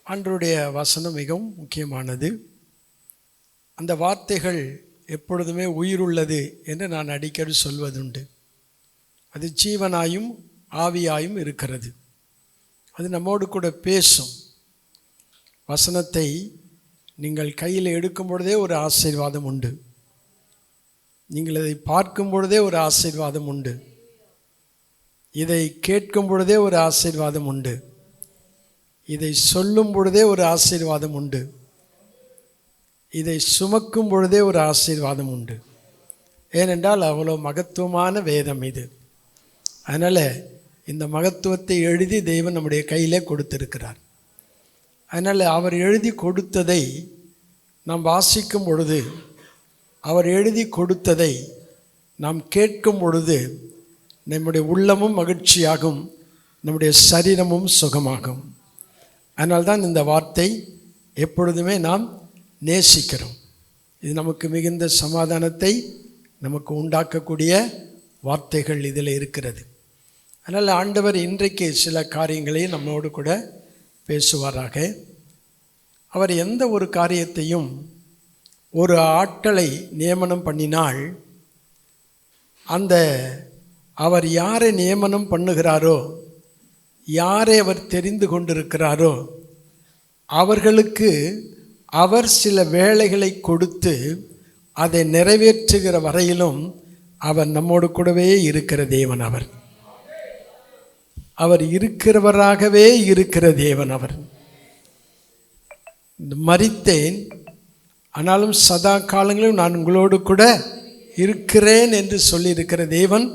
ஆண்டவருடைய வசனம் மிகவும் முக்கியமானது. அந்த வார்த்தைகள் எப்பொழுதுமே உயிருள்ளது என்று நான் அடிக்கடி சொல்வதுண்டு. அது ஜீவனாயும் ஆவியாயும் இருக்கிறது. அது நம்மோடு கூட பேசும். வசனத்தை நீங்கள் கையில் எடுக்கும் பொழுதே ஒரு ஆசீர்வாதம் உண்டு. நீங்கள் இதை பார்க்கும் பொழுதே ஒரு ஆசீர்வாதம் உண்டு. இதை கேட்கும் பொழுதே ஒரு ஆசீர்வாதம் உண்டு. இதை சொல்லும் பொழுதே ஒரு ஆசீர்வாதம் உண்டு. இதை சுமக்கும் பொழுதே ஒரு ஆசீர்வாதம் உண்டு. ஏனென்றால் அவ்வளோ மகத்துவமான வேதம் இது. அதனால் இந்த மகத்துவத்தை எழுதி தெய்வம் நம்முடைய கையிலே கொடுத்திருக்கிறார். அதனால் அவர் எழுதி கொடுத்ததை நாம் வாசிக்கும் பொழுது, அவர் எழுதி கொடுத்ததை நாம் கேட்கும் பொழுது நம்முடைய உள்ளமும் மகிழ்ச்சியாகும், நம்முடைய சரீரமும் சுகமாகும். அதனால்தான் இந்த வார்த்தை எப்பொழுதுமே நாம் நேசிக்கிறோம். இது நமக்கு மிகுந்த சமாதானத்தை நமக்கு உண்டாக்கக்கூடிய வார்த்தைகள் இதில் இருக்கிறது. அதனால் ஆண்டவர் இன்றைக்கு சில காரியங்களை நம்மோடு கூட பேசுவாராக. அவர் எந்த ஒரு காரியத்தையும் ஒரு ஆட்களை நியமனம் பண்ணினால், அந்த அவர் யாரை நியமனம் பண்ணுகிறாரோ, யாரை அவர் தெரிந்து கொண்டிருக்கிறாரோ அவர்களுக்கு அவர் சில வேலைகளை கொடுத்து அதை நிறைவேற்றுகிற வரையிலும் அவர் நம்மோடு கூடவே இருக்கிற தேவன். அவர் இருக்கிறவராகவே இருக்கிற தேவன். அவர் மரித்தேன், ஆனாலும் சதா காலங்களிலும் நான் உங்களோடு கூட இருக்கிறேன் என்று சொல்லியிருக்கிற தேவன்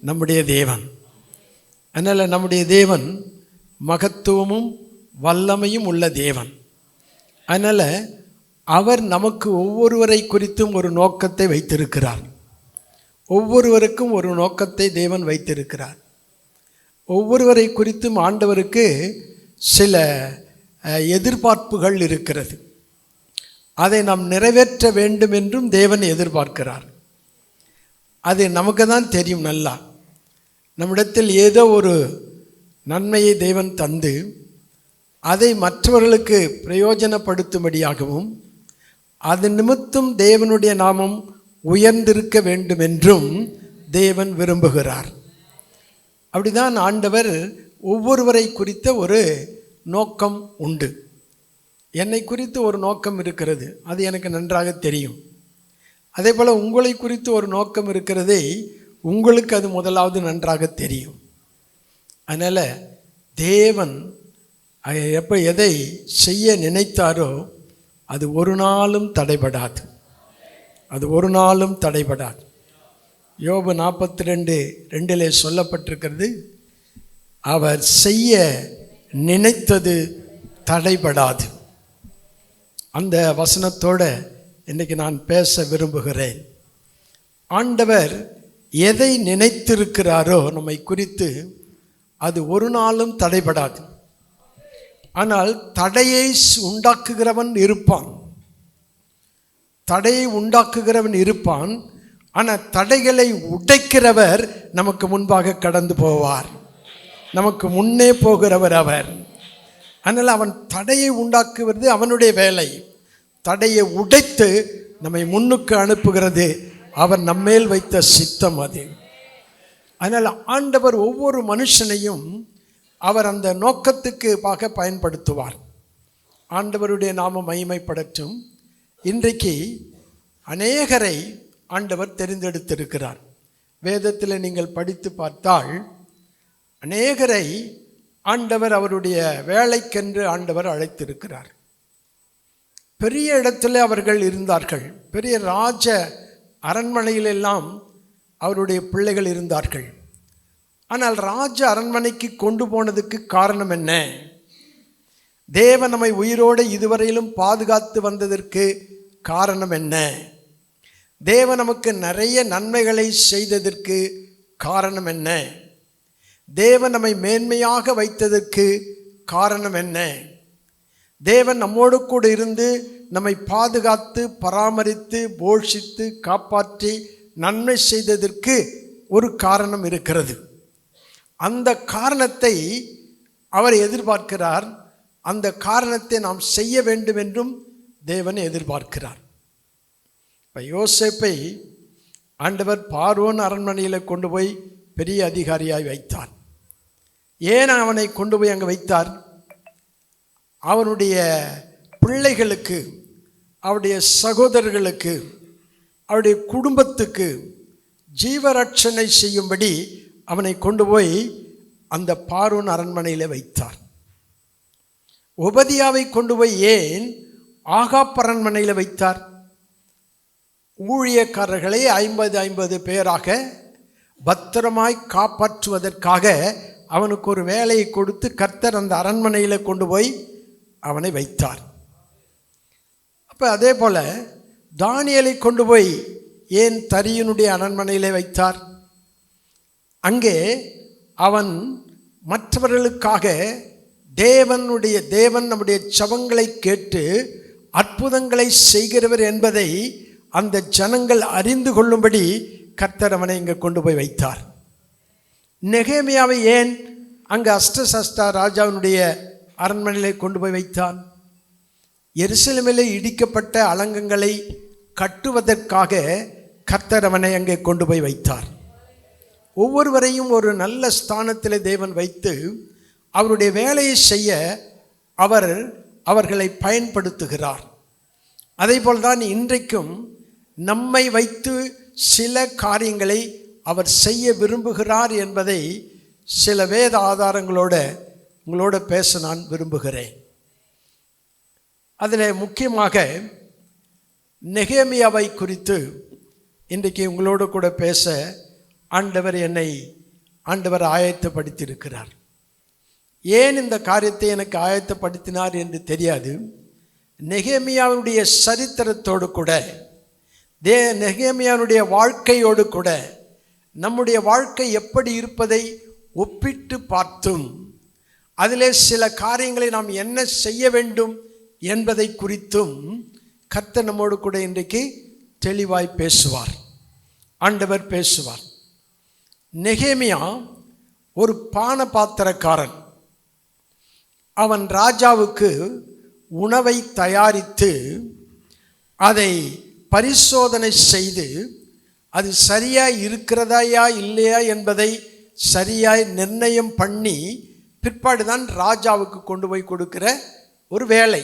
நம்முடைய தேவன். அதனால் நம்முடைய தேவன் மகத்துவமும் வல்லமையும் உள்ள தேவன். அதனால் அவர் நமக்கு ஒவ்வொருவரை குறித்தும் ஒரு நோக்கத்தை வைத்திருக்கிறார். ஒவ்வொருவருக்கும் ஒரு நோக்கத்தை தேவன் வைத்திருக்கிறார். ஒவ்வொருவரை குறித்தும் ஆண்டவருக்கு சில எதிர்பார்ப்புகள் இருக்கிறது. அதை நாம் நிறைவேற்ற வேண்டும் என்றும் தேவன் எதிர்பார்க்கிறார். அது நமக்கு தான் தெரியும். நல்லா நம்மிடத்தில் ஏதோ ஒரு நன்மையை தேவன் தந்து அதை மற்றவர்களுக்கு பிரயோஜனப்படுத்தும்படியாகவும் அது நிமித்தம் தேவனுடைய நாமம் உயர்ந்திருக்க வேண்டும் என்றும் தேவன் விரும்புகிறார். அப்படிதான் ஆண்டவர் ஒவ்வொருவரை குறித்த ஒரு நோக்கம் உண்டு. என்னை குறித்து ஒரு நோக்கம் இருக்கிறது, அது எனக்கு நன்றாக தெரியும். அதே போல் உங்களை குறித்து ஒரு நோக்கம் இருக்கிறதே உங்களுக்கு அது முதலாவது நன்றாக தெரியும். அதனால் தேவன் எப்போ எதை செய்ய நினைத்தாரோ அது ஒரு நாளும் தடைபடாது. அது ஒரு நாளும் தடைபடாது. யோபு 42:2 சொல்லப்பட்டிருக்கிறது, அவர் செய்ய நினைத்தது தடைபடாது. அந்த வசனத்தோடு இன்றைக்கி நான் பேச விரும்புகிறேன். ஆண்டவர் எதை நினைத்திருக்கிறாரோ நம்மை குறித்து அது ஒரு நாளும் தடைபடாது. ஆனால் தடையை உண்டாக்குகிறவன் இருப்பான். தடையை உண்டாக்குகிறவன் இருப்பான். ஆனால் தடைகளை உடைக்கிறவர் நமக்கு முன்பாக கடந்து போவார். நமக்கு முன்னே போகிறவர் அவர். அதனால் அவன் தடையை உண்டாக்குவது அவனுடைய வேலை. தடையை உடைத்து நம்மை முன்னுக்கு அனுப்புகிறது அவர் நம்மேல் வைத்த சித்தம் அது. அதனால் ஆண்டவர் ஒவ்வொரு மனுஷனையும் அவர் அந்த நோக்கத்துக்காக பயன்படுத்துவார். ஆண்டவருடைய நாமம் மகிமைப்படட்டும். இன்றைக்கு அநேகரை ஆண்டவர் தெரிந்தெடுத்திருக்கிறார். வேதத்தில் நீங்கள் படித்து பார்த்தால் அநேகரை ஆண்டவர் அவருடைய வேலைக்கென்று ஆண்டவர் அழைத்திருக்கிறார். பெரிய இடத்துல அவர்கள் இருந்தார்கள். பெரிய ராஜ அரண்மனையிலெல்லாம் அவருடைய பிள்ளைகள் இருந்தார்கள். ஆனால் ராஜ அரண்மனைக்கு கொண்டு போனதுக்கு காரணம் என்ன? தேவன் நம்மை உயிரோடு இதுவரையிலும் பாதுகாத்து வந்ததற்கு காரணம் என்ன? தேவன் நமக்கு நிறைய நன்மைகளை செய்ததற்கு காரணம் என்ன? தேவன் நம்மை மேன்மையாக வைத்ததற்கு காரணம் என்ன? தேவன் நம்மோடு கூட இருந்து நம்மை பாதுகாத்து பராமரித்து போஷித்து காப்பாற்றி நன்மை செய்ததற்கு ஒரு காரணம் இருக்கிறது. அந்த காரணத்தை அவர் எதிர்பார்க்கிறார். அந்த காரணத்தை நாம் செய்ய வேண்டும் என்றும் தேவன் எதிர்பார்க்கிறார். இப்போ யோசேப்பை ஆண்டவர் பார்வோன் அரண்மனையில் கொண்டு போய் பெரிய அதிகாரியாய் வைத்தார். ஏன் அவனை கொண்டு போய் அங்கே வைத்தார்? அவனுடைய பிள்ளைகளுக்கு, அவருடைய சகோதரர்களுக்கு, அவருடைய குடும்பத்துக்கு ஜீவரட்சணை செய்யும்படி அவனை கொண்டு போய் அந்த பார்வோன் அரண்மனையில் வைத்தார். ஒபதியாவை கொண்டு போய் ஏன் ஆகாப் அரண்மனையில் வைத்தார்? ஊழியக்காரர்களை 50 பேராக பத்திரமாய் காப்பாற்றுவதற்காக அவனுக்கு ஒரு வேலையை கொடுத்து கர்த்தர் அந்த அரண்மனையில் கொண்டு போய் அவனை வைத்தார். அப்போ அதே போல் தானியேலை கொண்டு போய் ஏன் தரியனுடைய அரண்மனையிலே வைத்தார்? அங்கே அவன் மற்றவர்களுக்காக தேவன் நம்முடைய ஜெபங்களை கேட்டு அற்புதங்களை செய்கிறவர் என்பதை அந்த ஜனங்கள் அறிந்து கொள்ளும்படி கர்த்தர் அவனை இங்கே கொண்டு போய் வைத்தார். நெகேமியாவை ஏன் அங்கே அஷ்டசஸ்தா ராஜாவினுடைய அரண்மனையிலே கொண்டு போய் வைத்தான்? எருசலேமிலே இடிக்கப்பட்ட அலங்கங்களை கட்டுவதற்காக கர்த்தர் அவனை அங்கே கொண்டு போய் வைத்தார். ஒவ்வொருவரையும் ஒரு நல்ல ஸ்தானத்தில் தேவன் வைத்து அவருடைய வேலையை செய்ய அவர்களை பயன்படுத்துகிறார். அதே போல்தான் இன்றைக்கும் நம்மை வைத்து சில காரியங்களை அவர் செய்ய விரும்புகிறார் என்பதை சில வேத உங்களோட பேச நான் விரும்புகிறேன். அதில் முக்கியமாக நெகேமியாவை குறித்து இன்றைக்கு உங்களோடு கூட பேச ஆண்டவர் ஆயத்தப்படுத்தியிருக்கிறார். ஏன் இந்த காரியத்தை எனக்கு ஆயத்தப்படுத்தினார் என்று தெரியாது. நெகேமியாவுடைய சரித்திரத்தோடு கூட நெகேமியாவுடைய வாழ்க்கையோடு கூட நம்முடைய வாழ்க்கை எப்படி இருப்பதை ஒப்பிட்டு பார்த்தும் அதிலே சில காரியங்களை நாம் என்ன செய்ய வேண்டும் என்பதை குறித்தும் கர்த்தர் நம்மோடு கூட இன்றைக்கு தெளிவாய் பேசுவார். ஆண்டவர் பேசுவார். நெகேமியா ஒரு பானபாத்திரக்காரன். அவன் ராஜாவுக்கு உணவை தயாரித்து அதை பரிசோதனை செய்து அது சரியாய் இருக்கிறதாயா இல்லையா என்பதை சரியாய் நிர்ணயம் பண்ணி பிற்பாடுதான் ராஜாவுக்கு கொண்டு போய் கொடுக்கிற ஒரு வேலை.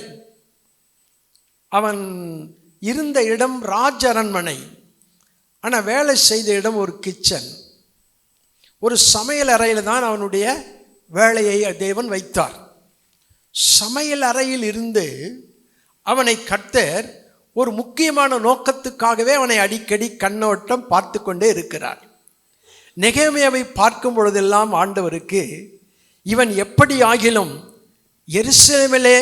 அவன் இருந்த இடம் ராஜ அரண்மனை. ஆனால் வேலை செய்த இடம் ஒரு கிச்சன், ஒரு சமையல் அறையில் தான் அவனுடைய வேலையை தேவன் வைத்தார். சமையல் அறையில் இருந்து அவனை கர்த்தர் ஒரு முக்கியமான நோக்கத்துக்காகவே அவனை அடிக்கடி கண்ணோட்டம் பார்த்து கொண்டே இருக்கிறார். நெகேமியாவை பார்க்கும் பொழுதெல்லாம் ஆண்டவருக்கு இவன் எப்படி ஆகிலும் எருசலேமிலே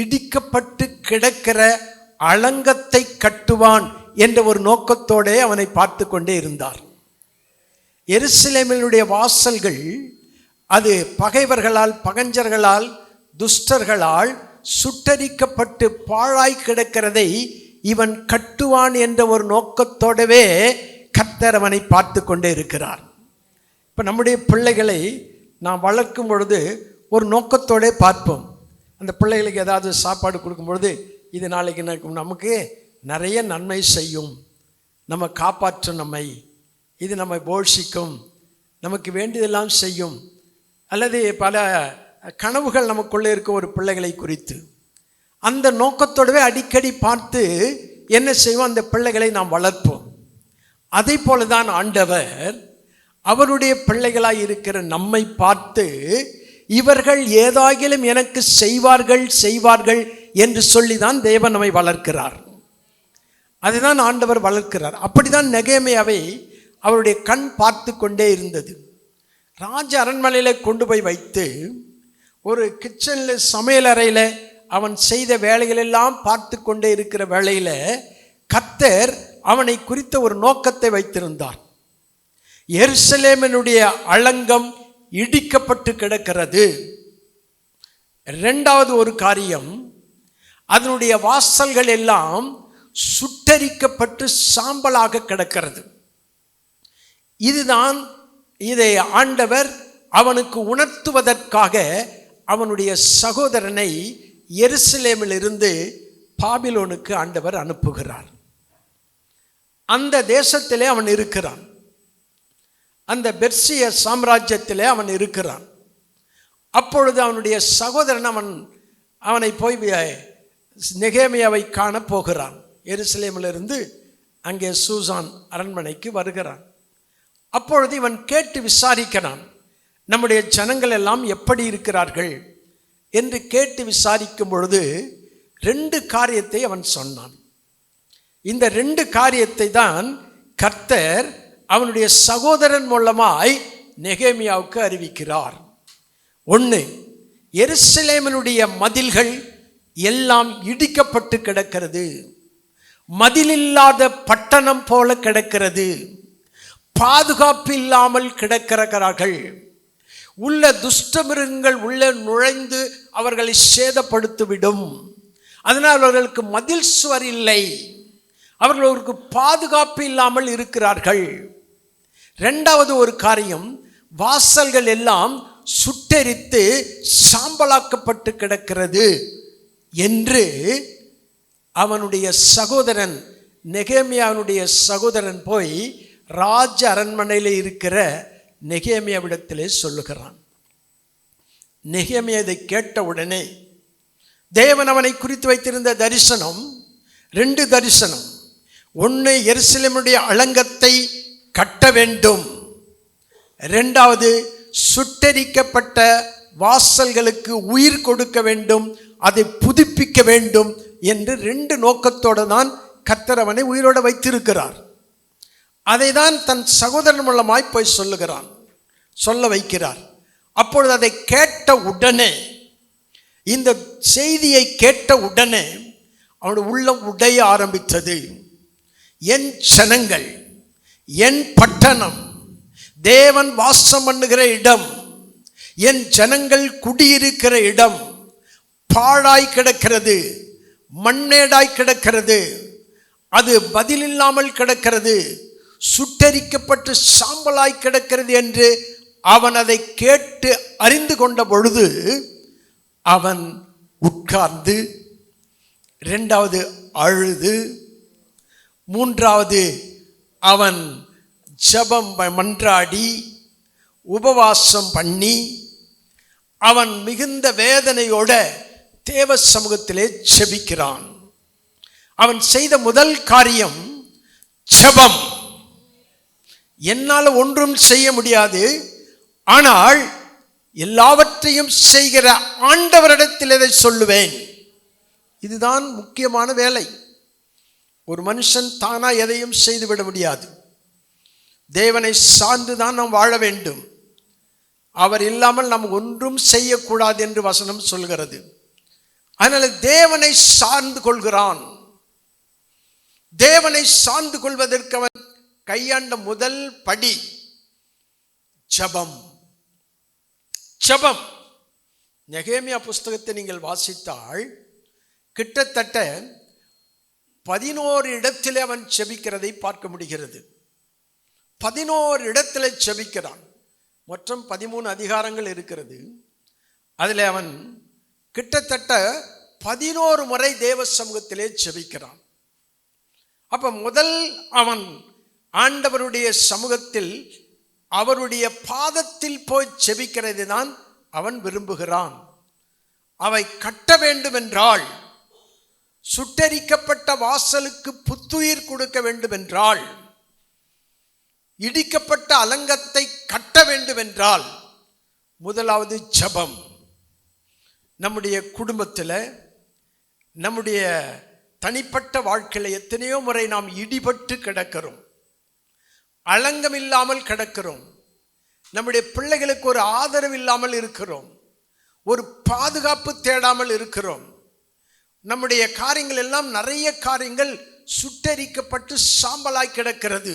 இடிக்கப்பட்டு கிடக்கிற அலங்கத்தை கட்டுவான் என்ற ஒரு நோக்கத்தோடு அவனை பார்த்து கொண்டே இருந்தார். எருசலேமினுடைய வாசல்கள் அது பகைவர்களால், பகஞ்சர்களால், துஷ்டர்களால் சுட்டரிக்கப்பட்டு பாழாய் கிடக்கிறதை இவன் கட்டுவான் என்ற ஒரு நோக்கத்தோடவே கர்த்தர் அவனை பார்த்து கொண்டே இருக்கிறார். இப்போ நம்முடைய பிள்ளைகளை நாம் வளர்க்கும் பொழுது ஒரு நோக்கத்தோடே பார்ப்போம். அந்த பிள்ளைகளுக்கு ஏதாவது சாப்பாடு கொடுக்கும் பொழுது இது நாளைக்கு நமக்கு நிறைய நன்மை செய்யும், நம்ம காப்பாற்றும், இது நம்மை போஷிக்கும், நமக்கு வேண்டியதெல்லாம் செய்யும், அல்லது பல கனவுகள் நமக்குள்ளே இருக்க ஒரு பிள்ளைகளை குறித்து அந்த நோக்கத்தோடவே அடிக்கடி பார்த்து என்ன செய்வோம், அந்த பிள்ளைகளை நாம் வளர்ப்போம். அதை போல தான் ஆண்டவர் அவருடைய பிள்ளைகளாய் இருக்கிற நம்மை பார்த்து இவர்கள் ஏதாகிலும் எனக்கு செய்வார்கள் என்று சொல்லிதான் தேவன் நம்மை வளர்க்கிறார். அதுதான் ஆண்டவர் வளர்க்கிறார். அப்படிதான் நெகேமியாவை அவருடைய கண் பார்த்து கொண்டே இருந்தது. ராஜ அரண்மனையில் கொண்டு போய் வைத்து ஒரு கிச்சனில், சமையல் அறையில் அவன் செய்த வேலைகளெல்லாம் பார்த்து கொண்டே இருக்கிற வேளையில் கர்த்தர் அவனை குறித்த ஒரு நோக்கத்தை வைத்திருந்தார். எருசலேமினுடைய அலங்கம் இடிக்கப்பட்டு கிடக்கிறது. இரண்டாவது ஒரு காரியம், அதனுடைய வாசல்கள் எல்லாம் சுட்டரிக்கப்பட்டு சாம்பலாக கிடக்கிறது. இதை ஆண்டவர் அவனுக்கு உணர்த்துவதற்காக அவனுடைய சகோதரனை எருசலேமிலிருந்து பாபிலோனுக்கு ஆண்டவர் அனுப்புகிறார். அந்த தேசத்திலே அவன் இருக்கிறான். அந்த பெர்சிய சாம்ராஜ்யத்திலே அவன் இருக்கிறான். அப்பொழுது அவனுடைய சகோதரன் அவனை போய் நெகேமியாவை காண போகிறான். எருசலேமிலிருந்து அங்கே சூசான் அரண்மனைக்கு வருகிறான். அப்பொழுது இவன் கேட்டு விசாரிக்கிறான், நம்முடைய ஜனங்கள் எல்லாம் எப்படி இருக்கிறார்கள் என்று கேட்டு விசாரிக்கும் பொழுது 2 காரியத்தை அவன் சொன்னான். இந்த 2 காரியத்தை தான் கர்த்தர் அவனுடைய சகோதரன் மூலமாய் நெகேமியாவுக்கு அறிவிக்கிறார். 1, எருசலேமினுடைய மதில்கள் எல்லாம் இடிக்கப்பட்டு கிடக்கிறது, மதிலில்லாத பட்டணம் போல கிடக்கிறது, பாதுகாப்பு இல்லாமல் கிடக்கிறார்கள், உள்ள துஷ்டமிருகங்கள் உள்ளே நுழைந்து அவர்களை சேதப்படுத்திவிடும், அதனால் அவர்களுக்கு மதில் சுவர் இல்லை, அவர்களுக்கு பாதுகாப்பு இல்லாமல் இருக்கிறார்கள். 2வது ஒரு காரியம், வாசல்கள் எல்லாம் சுட்டெரித்து சாம்பலாக்கப்பட்டு கிடக்கிறது என்று அவனுடைய சகோதரன் நெகேமியாவுடைய சகோதரன் போய் ராஜ அரண்மனையில் இருக்கிற நெகேமியாவிடத்திலே சொல்லுகிறான். நெகேமியா இதை கேட்ட உடனே தேவன் அவனை குறித்து வைத்திருந்த தரிசனம் 2 தரிசனம். 1, எருசலேமுடைய அலங்கத்தை கட்ட வேண்டும். 2வது, சுட்டெரிக்கப்பட்ட வாசல்களுக்கு உயிர் கொடுக்க வேண்டும், அதை புதுப்பிக்க வேண்டும் என்று 2 நோக்கத்தோடு தான் கர்த்தர் அவனை உயிரோடு வைத்திருக்கிறார். அதை தான் தன் சகோதரன் மூலமாய் போய் சொல்ல வைக்கிறார். அப்பொழுது அதை கேட்ட உடனே, இந்த செய்தியை கேட்ட உடனே அவனுடைய உள்ளம் உடைய ஆரம்பித்தது. என் ஜனங்கள், என் பட்டணம், தேவன் வாசம் பண்ணுகிற இடம், என் ஜனங்கள் குடியிருக்கிற இடம் பாழாய் கிடக்கிறது, மண்ணேடாய் கிடக்கிறது, அது பதிலில்லாமல் கிடக்கிறது, சுட்டரிக்கப்பட்டு சாம்பலாய் கிடக்கிறது என்று அவன் அதை கேட்டு அறிந்து கொண்ட பொழுது அவன் உட்கார்ந்து, 2வது அழுது, 3வது அவன் ஜெபம் மன்றாடி உபவாசம் பண்ணி அவன் மிகுந்த வேதனையோட தேவ சமூகத்திலே ஜெபிக்கிறான். அவன் செய்த முதல் காரியம் ஜெபம். என்னால் ஒன்றும் செய்ய முடியாது, ஆனால் எல்லாவற்றையும் செய்கிற ஆண்டவரிடத்தில் இதை சொல்லுவேன். இதுதான் முக்கியமான வேலை. ஒரு மனுஷன் தானா எதையும் செய்துவிட முடியாது. தேவனை சார்ந்துதான் நாம் வாழ வேண்டும். அவர் இல்லாமல் நாம் ஒன்றும் செய்யக்கூடாது என்று வசனம் சொல்கிறது. அதனால தேவனை சார்ந்து கொள்கிறான். தேவனை சார்ந்து கொள்வதற்கு அவன் கையாண்ட முதல் படி ஜெபம். ஜெபம். நெகேமியா புஸ்தகத்தை நீங்கள் வாசித்தால் கிட்டத்தட்ட 11 இடத்திலே அவன் ஜெபிக்கிறதை பார்க்க முடிகிறது. 11 இடத்திலே ஜெபிக்கிறான். மொத்தம் 13 அதிகாரங்கள் இருக்கிறது. அதில் அவன் கிட்டத்தட்ட 11 முறை தேவ சமூகத்திலே ஜெபிக்கிறான். அப்ப முதல் அவன் ஆண்டவருடைய சமூகத்தில் அவருடைய பாதத்தில் போய் ஜெபிக்கிறது தான் அவன் விரும்புகிறான். அவை கட்ட வேண்டும் என்றால், சுட்டரிக்கப்பட்ட வாசலுக்கு புத்துயிர் கொடுக்க வேண்டும் என்றால், இடிக்கப்பட்ட அலங்கத்தை கட்ட வேண்டும் என்றால், முதலாவது ஜெபம். நம்முடைய குடும்பத்தில், நம்முடைய தனிப்பட்ட வாழ்க்கையில் எத்தனையோ முறை நாம் இடிபட்டு கிடக்கிறோம், அலங்கம் இல்லாமல் கிடக்கிறோம், நம்முடைய பிள்ளைகளுக்கு ஒரு ஆதரவு இல்லாமல் இருக்கிறோம், ஒரு பாதுகாப்பு தேடாமல் இருக்கிறோம். நம்முடைய காரியங்கள் எல்லாம், நிறைய காரியங்கள் சுட்டரிக்கப்பட்டு சாம்பலாய் கிடக்கிறது.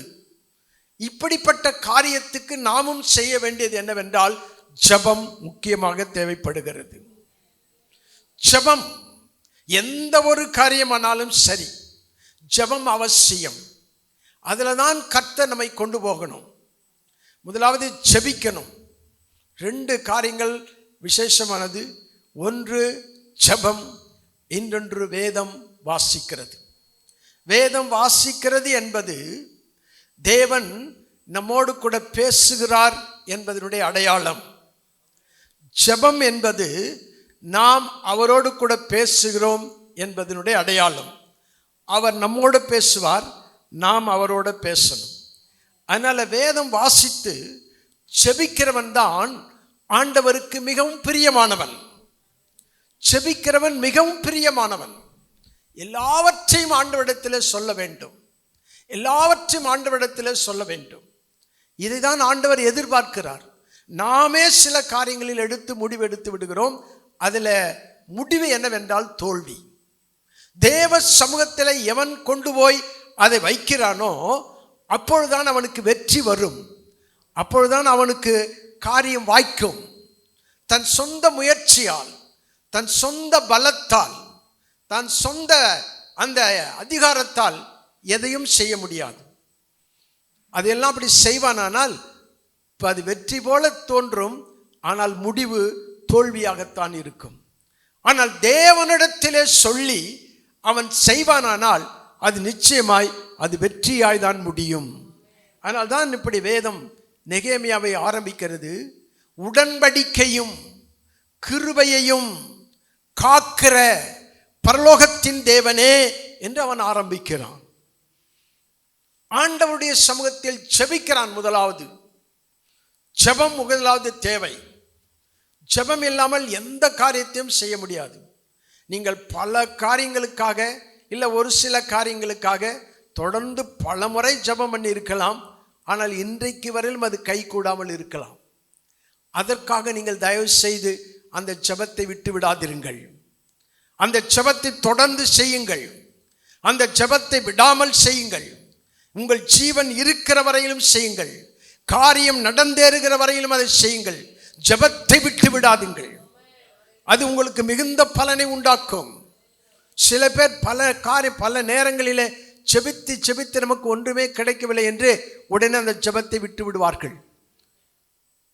இப்படிப்பட்ட காரியத்துக்கு நாமும் செய்ய வேண்டியது என்னவென்றால், ஜெபம் முக்கியமாக தேவைப்படுகிறது. ஜெபம் எந்த ஒரு காரியமானாலும் சரி, ஜெபம் அவசியம். அதில் தான் கர்த்தர் நம்மை கொண்டு போகணும். முதலாவது ஜெபிக்கணும். 2 காரியங்கள் விசேஷமானது. ஒன்று ஜெபம், இன்னொன்று வேதம் வாசிக்கிறது. வேதம் வாசிக்கிறது என்பது தேவன் நம்மோடு கூட பேசுகிறார் என்பதனுடைய அடையாளம். ஜெபம் என்பது நாம் அவரோடு கூட பேசுகிறோம் என்பதனுடைய அடையாளம். அவர் நம்மோடு பேசுவார், நாம் அவரோட பேசணும். அதனால் வேதம் வாசித்து செபிக்கிறவன் தான் ஆண்டவருக்கு மிகவும் பிரியமானவன். செபிக்கிறவன் மிகவும் பிரியமானவன். எல்லாவற்றையும் ஆண்டவரிடத்தில் சொல்ல வேண்டும், எல்லாவற்றையும் ஆண்டவரிடத்தில் சொல்ல வேண்டும். இதைதான் ஆண்டவர் எதிர்பார்க்கிறார். நாமே சில காரியங்களில் எடுத்து முடிவெடுத்து விடுகிறோம். அதில் முடிவு என்னவென்றால் தோல்வி. தேவ சமூகத்தில் எவன் கொண்டு போய் அதை வைக்கிறானோ அப்பொழுதுதான் அவனுக்கு வெற்றி வரும், அப்பொழுதுதான் அவனுக்கு காரியம் வாய்க்கும். தன் சொந்த முயற்சியால், தன் சொந்த பலத்தால், தன் சொந்த அந்த அதிகாரத்தால் எதையும் செய்ய முடியாது. அதையெல்லாம் அப்படி செய்வானால் அது வெற்றி போல தோன்றும், ஆனால் முடிவு தோல்வியாகத்தான் இருக்கும். ஆனால் தேவனிடத்திலே சொல்லி அவன் செய்வானால் அது நிச்சயமாய் அது வெற்றியாய் தான் முடியும். ஆனால் தான் இப்படி வேதம் நெகேமியாவை ஆரம்பிக்கிறது. உடன்படிக்கையும் கிருபையையும் காக்கிற பரலோகத்தின் தேவனே என்று அவன் ஆரம்பிக்கிறான். ஆண்டவருடைய சமூகத்தில் ஜெபிக்கிறான். முதலாவது ஜெபம் முதலாவது தேவை. ஜெபம் இல்லாமல் எந்த காரியத்தையும் செய்ய முடியாது. நீங்கள் பல காரியங்களுக்காக இல்லை ஒரு சில காரியங்களுக்காக தொடர்ந்து பல முறை ஜெபம் பண்ணி இருக்கலாம், ஆனால் இன்றைக்கு வரையிலும் அது கை கூடாமல் இருக்கலாம். அதற்காக நீங்கள் தயவு செய்து அந்த ஜெபத்தை விட்டு விடாதிருங்கள். அந்த ஜெபத்தை தொடர்ந்து செய்யுங்கள். அந்த ஜெபத்தை விடாமல் செய்யுங்கள். உங்கள் ஜீவன் இருக்கிற வரையிலும் செய்யுங்கள். காரியம் நடந்தேறுகிற வரையிலும் அதை செய்யுங்கள். ஜெபத்தை விட்டு விடாதீங்கள். அது உங்களுக்கு மிகுந்த பலனை உண்டாக்கும். சில பேர் பல நேரங்களிலே ஜெபித்து ஜெபித்து நமக்கு ஒன்றுமே கிடைக்கவில்லை என்று உடனே அந்த ஜெபத்தை விட்டு விடுவார்கள்.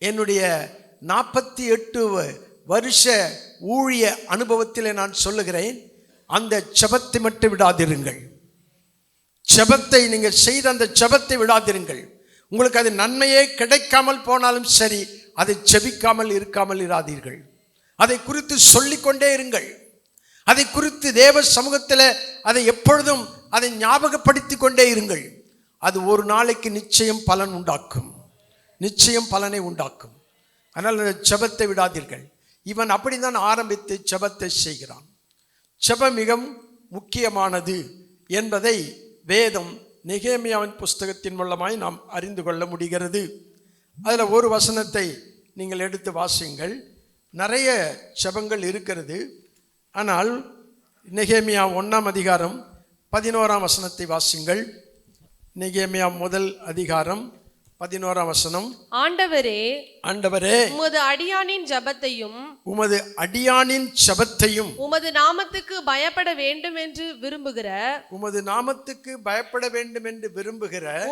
என்னுடைய 48 வருஷ ஊழிய அனுபவத்தில் நான் சொல்லுகிறேன், அந்த ஜெபத்தை மட்டும் விடாதிருங்கள். ஜெபத்தை நீங்கள் செய்த அந்த ஜெபத்தை விடாதிருங்கள். உங்களுக்கு அது நன்மையே கிடைக்காமல் போனாலும் சரி, அதை ஜெபிக்காமல் இருக்காமல் இராதீர்கள். அதை குறித்து சொல்லிக்கொண்டே இருங்கள். அதை குறித்து தேவ சமூகத்தில் அதை எப்பொழுதும் அதை ஞாபகப்படுத்தி கொண்டே இருங்கள். அது ஒரு நாளைக்கு நிச்சயம் பலன் உண்டாக்கும், நிச்சயம் பலனை உண்டாக்கும். அதனால் அந்த ஜெபத்தை விடாதீர்கள். இவன் அப்படித்தான் ஆரம்பித்து ஜெபத்தை செய்கிறான். ஜெபம் மிகவும் முக்கியமானது என்பதை வேதம் நெகேமியாவின் புஸ்தகத்தின் மூலமாய் நாம் அறிந்து கொள்ள முடிகிறது. அதில் ஒரு வசனத்தை நீங்கள் எடுத்து வாசியுங்கள். நிறைய ஜெபங்கள் இருக்கிறது, ஆனால் நெகேமியா 1ஆம் அதிகாரம் 11ஆம் வசனத்தை வாசியுங்கள். நெகேமியா 1 அதிகாரம் 11ஆம் வசனம். ஆண்டவரே, உமது அடியானின் ஜெபத்தையும் உமது நாமத்துக்கு பயப்பட வேண்டும் என்று விரும்புகிற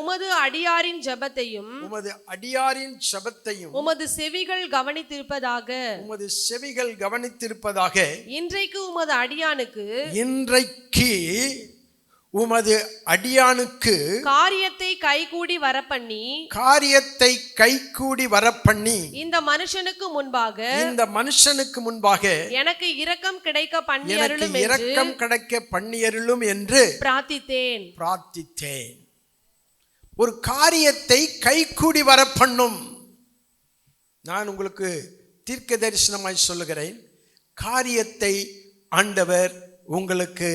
உமது அடியாரின் ஜெபத்தையும் உமது செவிகள் கவனித்திருப்பதாக இன்றைக்கு உமது அடியானுக்கு காரியத்தை கைகூடி வரப்பண்ணி இந்த மனுஷனுக்கு முன்பாக எனக்கு இரக்கம் கிடைக்க பண்ணியருளும் என்று பிரார்த்தித்தேன். ஒரு காரியத்தை கைகூடி வரப்பண்ணும். நான் உங்களுக்கு தீர்க்க தரிசனமாய் சொல்லுகிறேன், காரியத்தை ஆண்டவர் உங்களுக்கு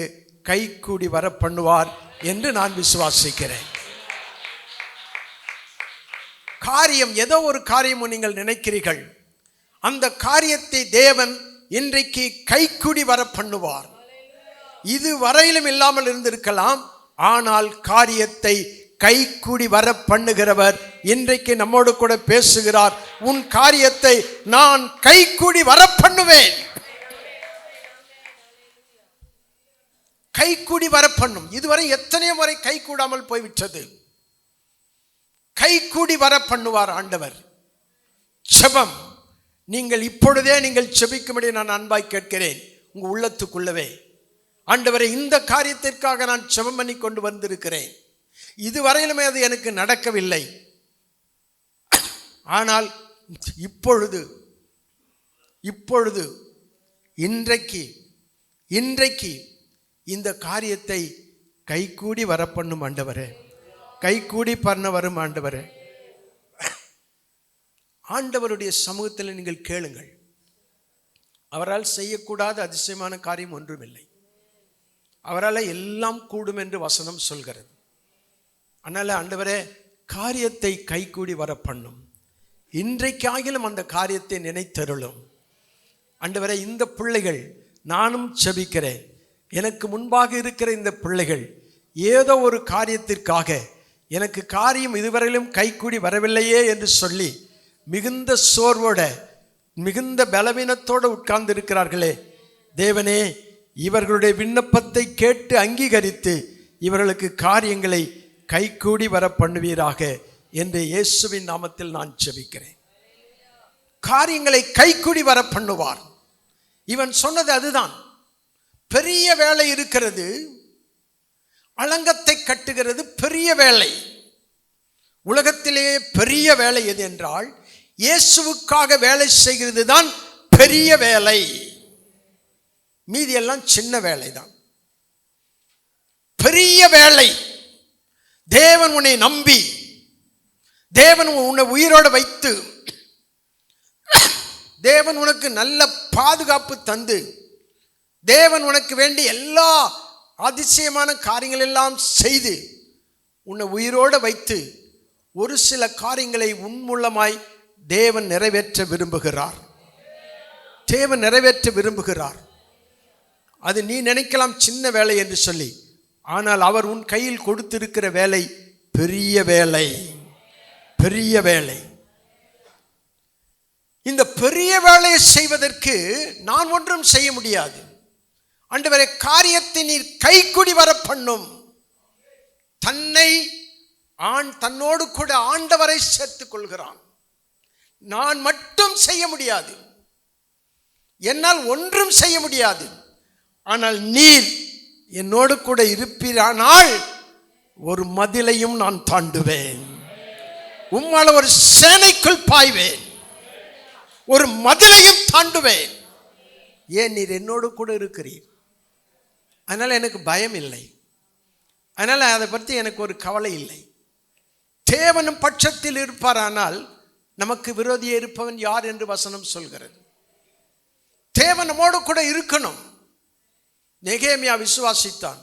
கைகூடி வர பண்ணுவார் என்று நான் விசுவாசிக்கிறேன். காரியம் ஏதோ ஒரு காரியமும் நீங்கள் நினைக்கிறீர்கள், அந்த காரியத்தை தேவன் இன்றைக்கு கைகூடி வர பண்ணுவார். இது வரையிலும் இல்லாமல் இருந்திருக்கலாம், ஆனால் காரியத்தை கைகூடி வர பண்ணுகிறவர் இன்றைக்கு நம்மோடு கூட பேசுகிறார். உன் காரியத்தை நான் கைகூடி வர பண்ணுவேன். கைகூடி வர பண்ணும். இதுவரை எத்தனையோ முறை கை கூடாமல் போய்விட்டது. கைகூடி வர பண்ணுவார் ஆண்டவர். ஜெபம் நீங்கள் இப்பொழுதே நீங்கள் செபிக்கும்படி நான் அன்பாய் கேட்கிறேன். உங்கள் உள்ளத்துக்குள்ளவே, ஆண்டவரே, இந்த காரியத்திற்காக நான் செபம் பண்ணி கொண்டு வந்திருக்கிறேன். இதுவரையிலுமே அது எனக்கு நடக்கவில்லை. ஆனால் இப்பொழுது இன்றைக்கு இந்த காரியத்தை கைகூடி வர பண்ணும் ஆண்டவரே, கைகூடி பண்ண வரும் ஆண்டவரே. ஆண்டவருடைய சமூகத்தில் நீங்கள் கேளுங்கள். அவரால் செய்யக்கூடாத அதிசயமான காரியம் ஒன்றுமில்லை. அவரால் எல்லாம் கூடும் என்று வசனம் சொல்கிறது. அதனால் ஆண்டவரே, காரியத்தை கைகூடி வர பண்ணும். இன்றைக்காகிலும் அந்த காரியத்தை நினைத்தருளும் ஆண்டவரே. இந்த பிள்ளைகள், நானும் செபிக்கிறேன், எனக்கு முன்பாக இருக்கிற இந்த பிள்ளைகள் ஏதோ ஒரு காரியத்திற்காக எனக்கு காரியம் இதுவரையிலும் கைகூடி வரவில்லையே என்று சொல்லி மிகுந்த சோர்வோட, மிகுந்த பலவீனத்தோடு உட்கார்ந்து இருக்கிறார்களே. தேவனே, இவர்களுடைய விண்ணப்பத்தை கேட்டு அங்கீகரித்து இவர்களுக்கு காரியங்களை கைகூடி வர பண்ணுவீராக என்று இயேசுவின் நாமத்தில் நான் ஜெபிக்கிறேன். காரியங்களை கைகூடி வர பண்ணுவார். இவன் சொன்னது அதுதான். பெரிய வேலை இருக்கிறது, அலங்கத்தை கட்டுகிறது பெரிய வேலை. உலகத்திலேயே பெரிய வேலை எது என்றால் இயேசுவுக்காக வேலை செய்கிறது தான் பெரிய வேலை. மீதி எல்லாம் சின்ன வேலை தான். பெரிய வேலை. தேவன் உன்னை நம்பி, தேவன் உன்னை உயிரோடு வைத்து, தேவன் உனக்கு நல்ல பாதுகாப்பு தந்து, தேவன் உனக்கு வேண்டிய எல்லா அதிசயமான காரியங்கள் எல்லாம் செய்து உன்னை உயிரோடு வைத்து ஒரு சில காரியங்களை உன் மூலமாய் தேவன் நிறைவேற்ற விரும்புகிறார். தேவன் நிறைவேற்ற விரும்புகிறார். அது நீ நினைக்கலாம் சின்ன வேலை என்று சொல்லி, ஆனால் அவர் உன் கையில் கொடுத்திருக்கிற வேலை பெரிய வேலை, பெரிய வேலை. இந்த பெரிய வேலையை செய்வதற்கு நான் ஒன்றும் செய்ய முடியாது. ஆண்டவரே, காரியத்தை நீர் கைக்குடி வர பண்ணும். தன்னோடு கூட ஆண்டவரை சேர்த்துக் கொள்கிறான். நான் மட்டும் செய்ய முடியாது, என்னால் ஒன்றும் செய்ய முடியாது. ஆனால் நீர் என்னோடு கூட இருப்பீரானால் ஒரு மதிலையும் நான் தாண்டுவேன். உம்மால ஒரு சேனைக்குள் பாய்வேன், ஒரு மதிலையும் தாண்டுவேன். ஏன்? நீர் என்னோடு கூட இருக்கிறீர். அதனால் எனக்கு பயம் இல்லை. அதனால் அதை பற்றி எனக்கு ஒரு கவலை இல்லை. தேவனும் பட்சத்தில் இருப்பாரானால் நமக்கு விரோதியே இருப்பவன் யார் என்று வசனம் சொல்கிறது. தேவன் நம்மோடு கூட இருக்கணும். நெகேமியா விசுவாசித்தான்.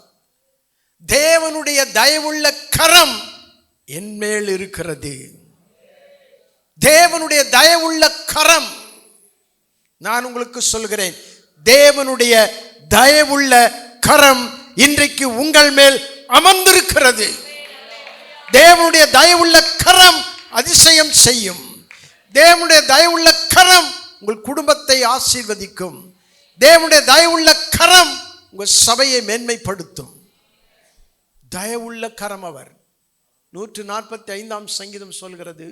தேவனுடைய தயவுள்ள கரம் என்மேல் இருக்கிறது. தேவனுடைய தயவுள்ள கரம். நான் உங்களுக்கு சொல்கிறேன், தேவனுடைய தயவுள்ள கரம் இன்றைக்கு உங்கள் மேல் அமர்ந்திருக்கிறது. தேவனுடைய தயவுள்ள கரம் அதிசயம் செய்யும். தேவனுடைய தயவுள்ள கரம் உங்கள் குடும்பத்தை ஆசீர்வதிக்கும். தேவனுடைய தயவுள்ள கரம் உங்கள் சபையை மேன்மைப்படுத்தும். தயவுள்ள கரம் அவர். 145 சங்கீதம் சொல்கிறது,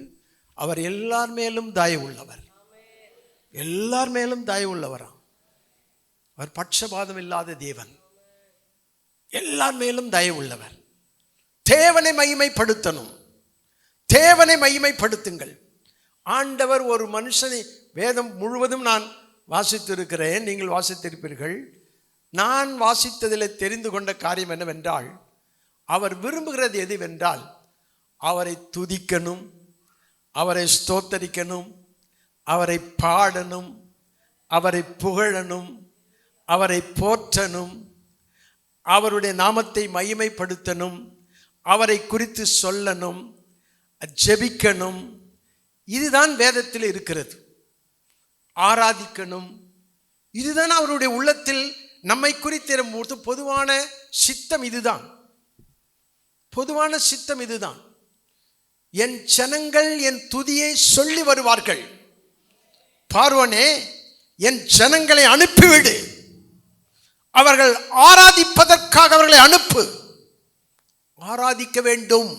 அவர் எல்லார் மேலும் தயவுள்ளவர். எல்லார் மேலும் தயவுள்ளவராம். அவர் பட்சபாதம் இல்லாத தேவன். எல்லார் மேலும் தயவுள்ளவர். தேவனை மகிமைப்படுத்தணும். தேவனை மகிமைப்படுத்துங்கள். ஆண்டவர் ஒரு மனுஷனை, வேதம் முழுவதும் நான் வாசித்திருக்கிறேன், நீங்கள் வாசித்திருப்பீர்கள். நான் வாசித்ததில் தெரிந்து கொண்ட காரியம் என்னவென்றால், அவர் விரும்புகிறது எதுவென்றால் அவரை துதிக்கணும், அவரை ஸ்தோத்தரிக்கணும், அவரை பாடணும், அவரை புகழணும், அவரை போற்றணும், அவருடைய நாமத்தை மகிமைப்படுத்தணும், அவரை குறித்து சொல்லணும், ஜெபிக்கணும். இதுதான் வேதத்தில் இருக்கிறது. ஆராதிக்கணும். இதுதான் அவருடைய உள்ளத்தில் நம்மை குறித்த பொதுவான சித்தம். இதுதான் பொதுவான சித்தம். இதுதான். என் ஜனங்கள் என் துதியை சொல்லி வருவார்கள். பார்வோனே, என் ஜனங்களை அனுப்பிவிடு, அவர்கள் ஆராதிப்பதற்காக அவர்களை அனுப்பு. ஆராதிக்க வேண்டும்,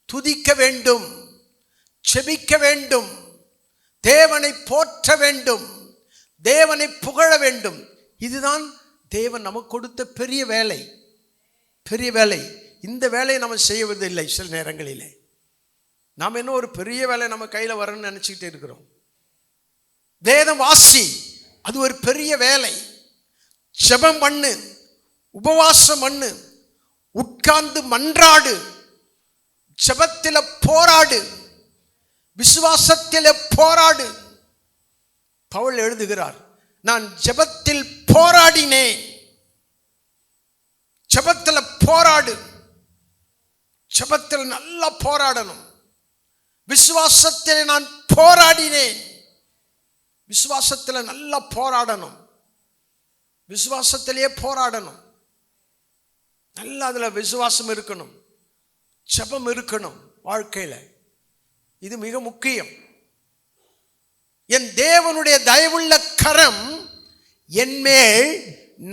துதிக்க வேண்டும், செபிக்க வேண்டும், தேவனை போற்ற வேண்டும், தேவனை புகழ வேண்டும். இதுதான் தேவன் நமக்கு கொடுத்த பெரிய வேலை, பெரிய வேலை. இந்த வேலையை நம்ம செய்வதில்லை. சில நேரங்களிலே நாம் என்ன ஒரு பெரிய வேலை நம்ம கையில் வரணும்னு நினச்சிக்கிட்டு இருக்கிறோம். வேதம் வாசி, அது ஒரு பெரிய வேலை. ஜெபம் பண்ணு, உபவாசம் பண்ணு, உட்கார்ந்து மன்றாடு, ஜெபத்தில் போராடு, விசுவாசத்தில் போராடு. பவுல் எழுதுகிறார், நான் ஜெபத்தில் போராடினேன். ஜெபத்தில் போராடு, ஜெபத்தில் நல்லா போராடணும். விசுவாசத்தில் நான் போராடினேன், விசுவாசத்தில் நல்லா போராடணும், விசுவாசத்திலேயே போராடணும். நல்லா அதில் விசுவாசம் இருக்கணும், ஜெபம் இருக்கணும் வாழ்க்கையில். இது மிக முக்கியம். என் தேவனுடைய தயவுள்ள கரம் என்மேல்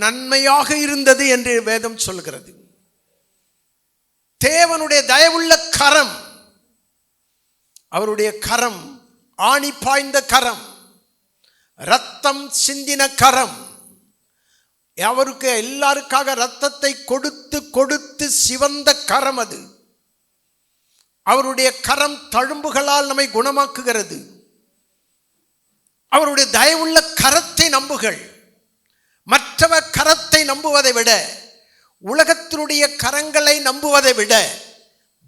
நன்மையாக இருந்தது என்று வேதம் சொல்கிறது. தேவனுடைய தயவுள்ள கரம், அவருடைய கரம் ஆணி பாய்ந்த கரம், இரத்தம் சிந்தின கரம், அவருக்கு எல்லாருக்காக இரத்தத்தை கொடுத்து கொடுத்து சிவந்த கரம் அது. அவருடைய கரம் தழும்புகளால் நம்மை குணமாக்குகிறது. அவருடைய தயவுள்ள கரத்தை நம்புகள். மற்றவ கரத்தை நம்புவதை விட, உலகத்தினுடைய கரங்களை நம்புவதை விட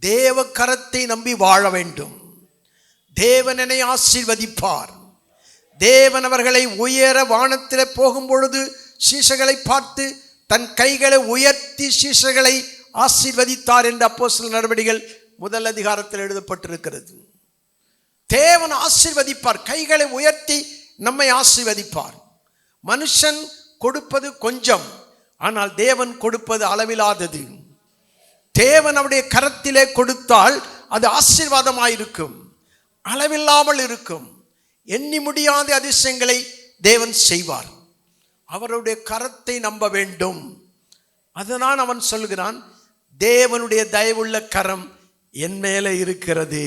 தேவ கரத்தை நம்பி வாழ வேண்டும். தேவனை ஆசீர்வதிப்பார். தேவன் அவர்களை உயர வானத்தில் போகும் பொழுது சீஷர்களை பார்த்து தன் கைகளை உயர்த்தி சீஷர்களை ஆசீர்வதித்தார் என்று அப்போஸ்தலர் நடவடிக்கைகள் 1 அதிகாரத்தில் எழுதப்பட்டிருக்கிறது. தேவன் ஆசீர்வதிப்பார், கைகளை உயர்த்தி நம்மை ஆசீர்வதிப்பார். மனுஷன் கொடுப்பது கொஞ்சம், ஆனால் தேவன் கொடுப்பது அளவில்லாதது. தேவன் அவருடைய கரத்திலே கொடுத்தால் அது ஆசீர்வாதமாயிருக்கும், அளவில்லாமல் இருக்கும். எண்ணி முடியாத அதிசயங்களை தேவன் செய்வார். அவருடைய கரத்தை நம்ப வேண்டும். அதனால் அவன் சொல்கிறான், தேவனுடைய தயவுள்ள கரம் என் மேலே இருக்கிறது,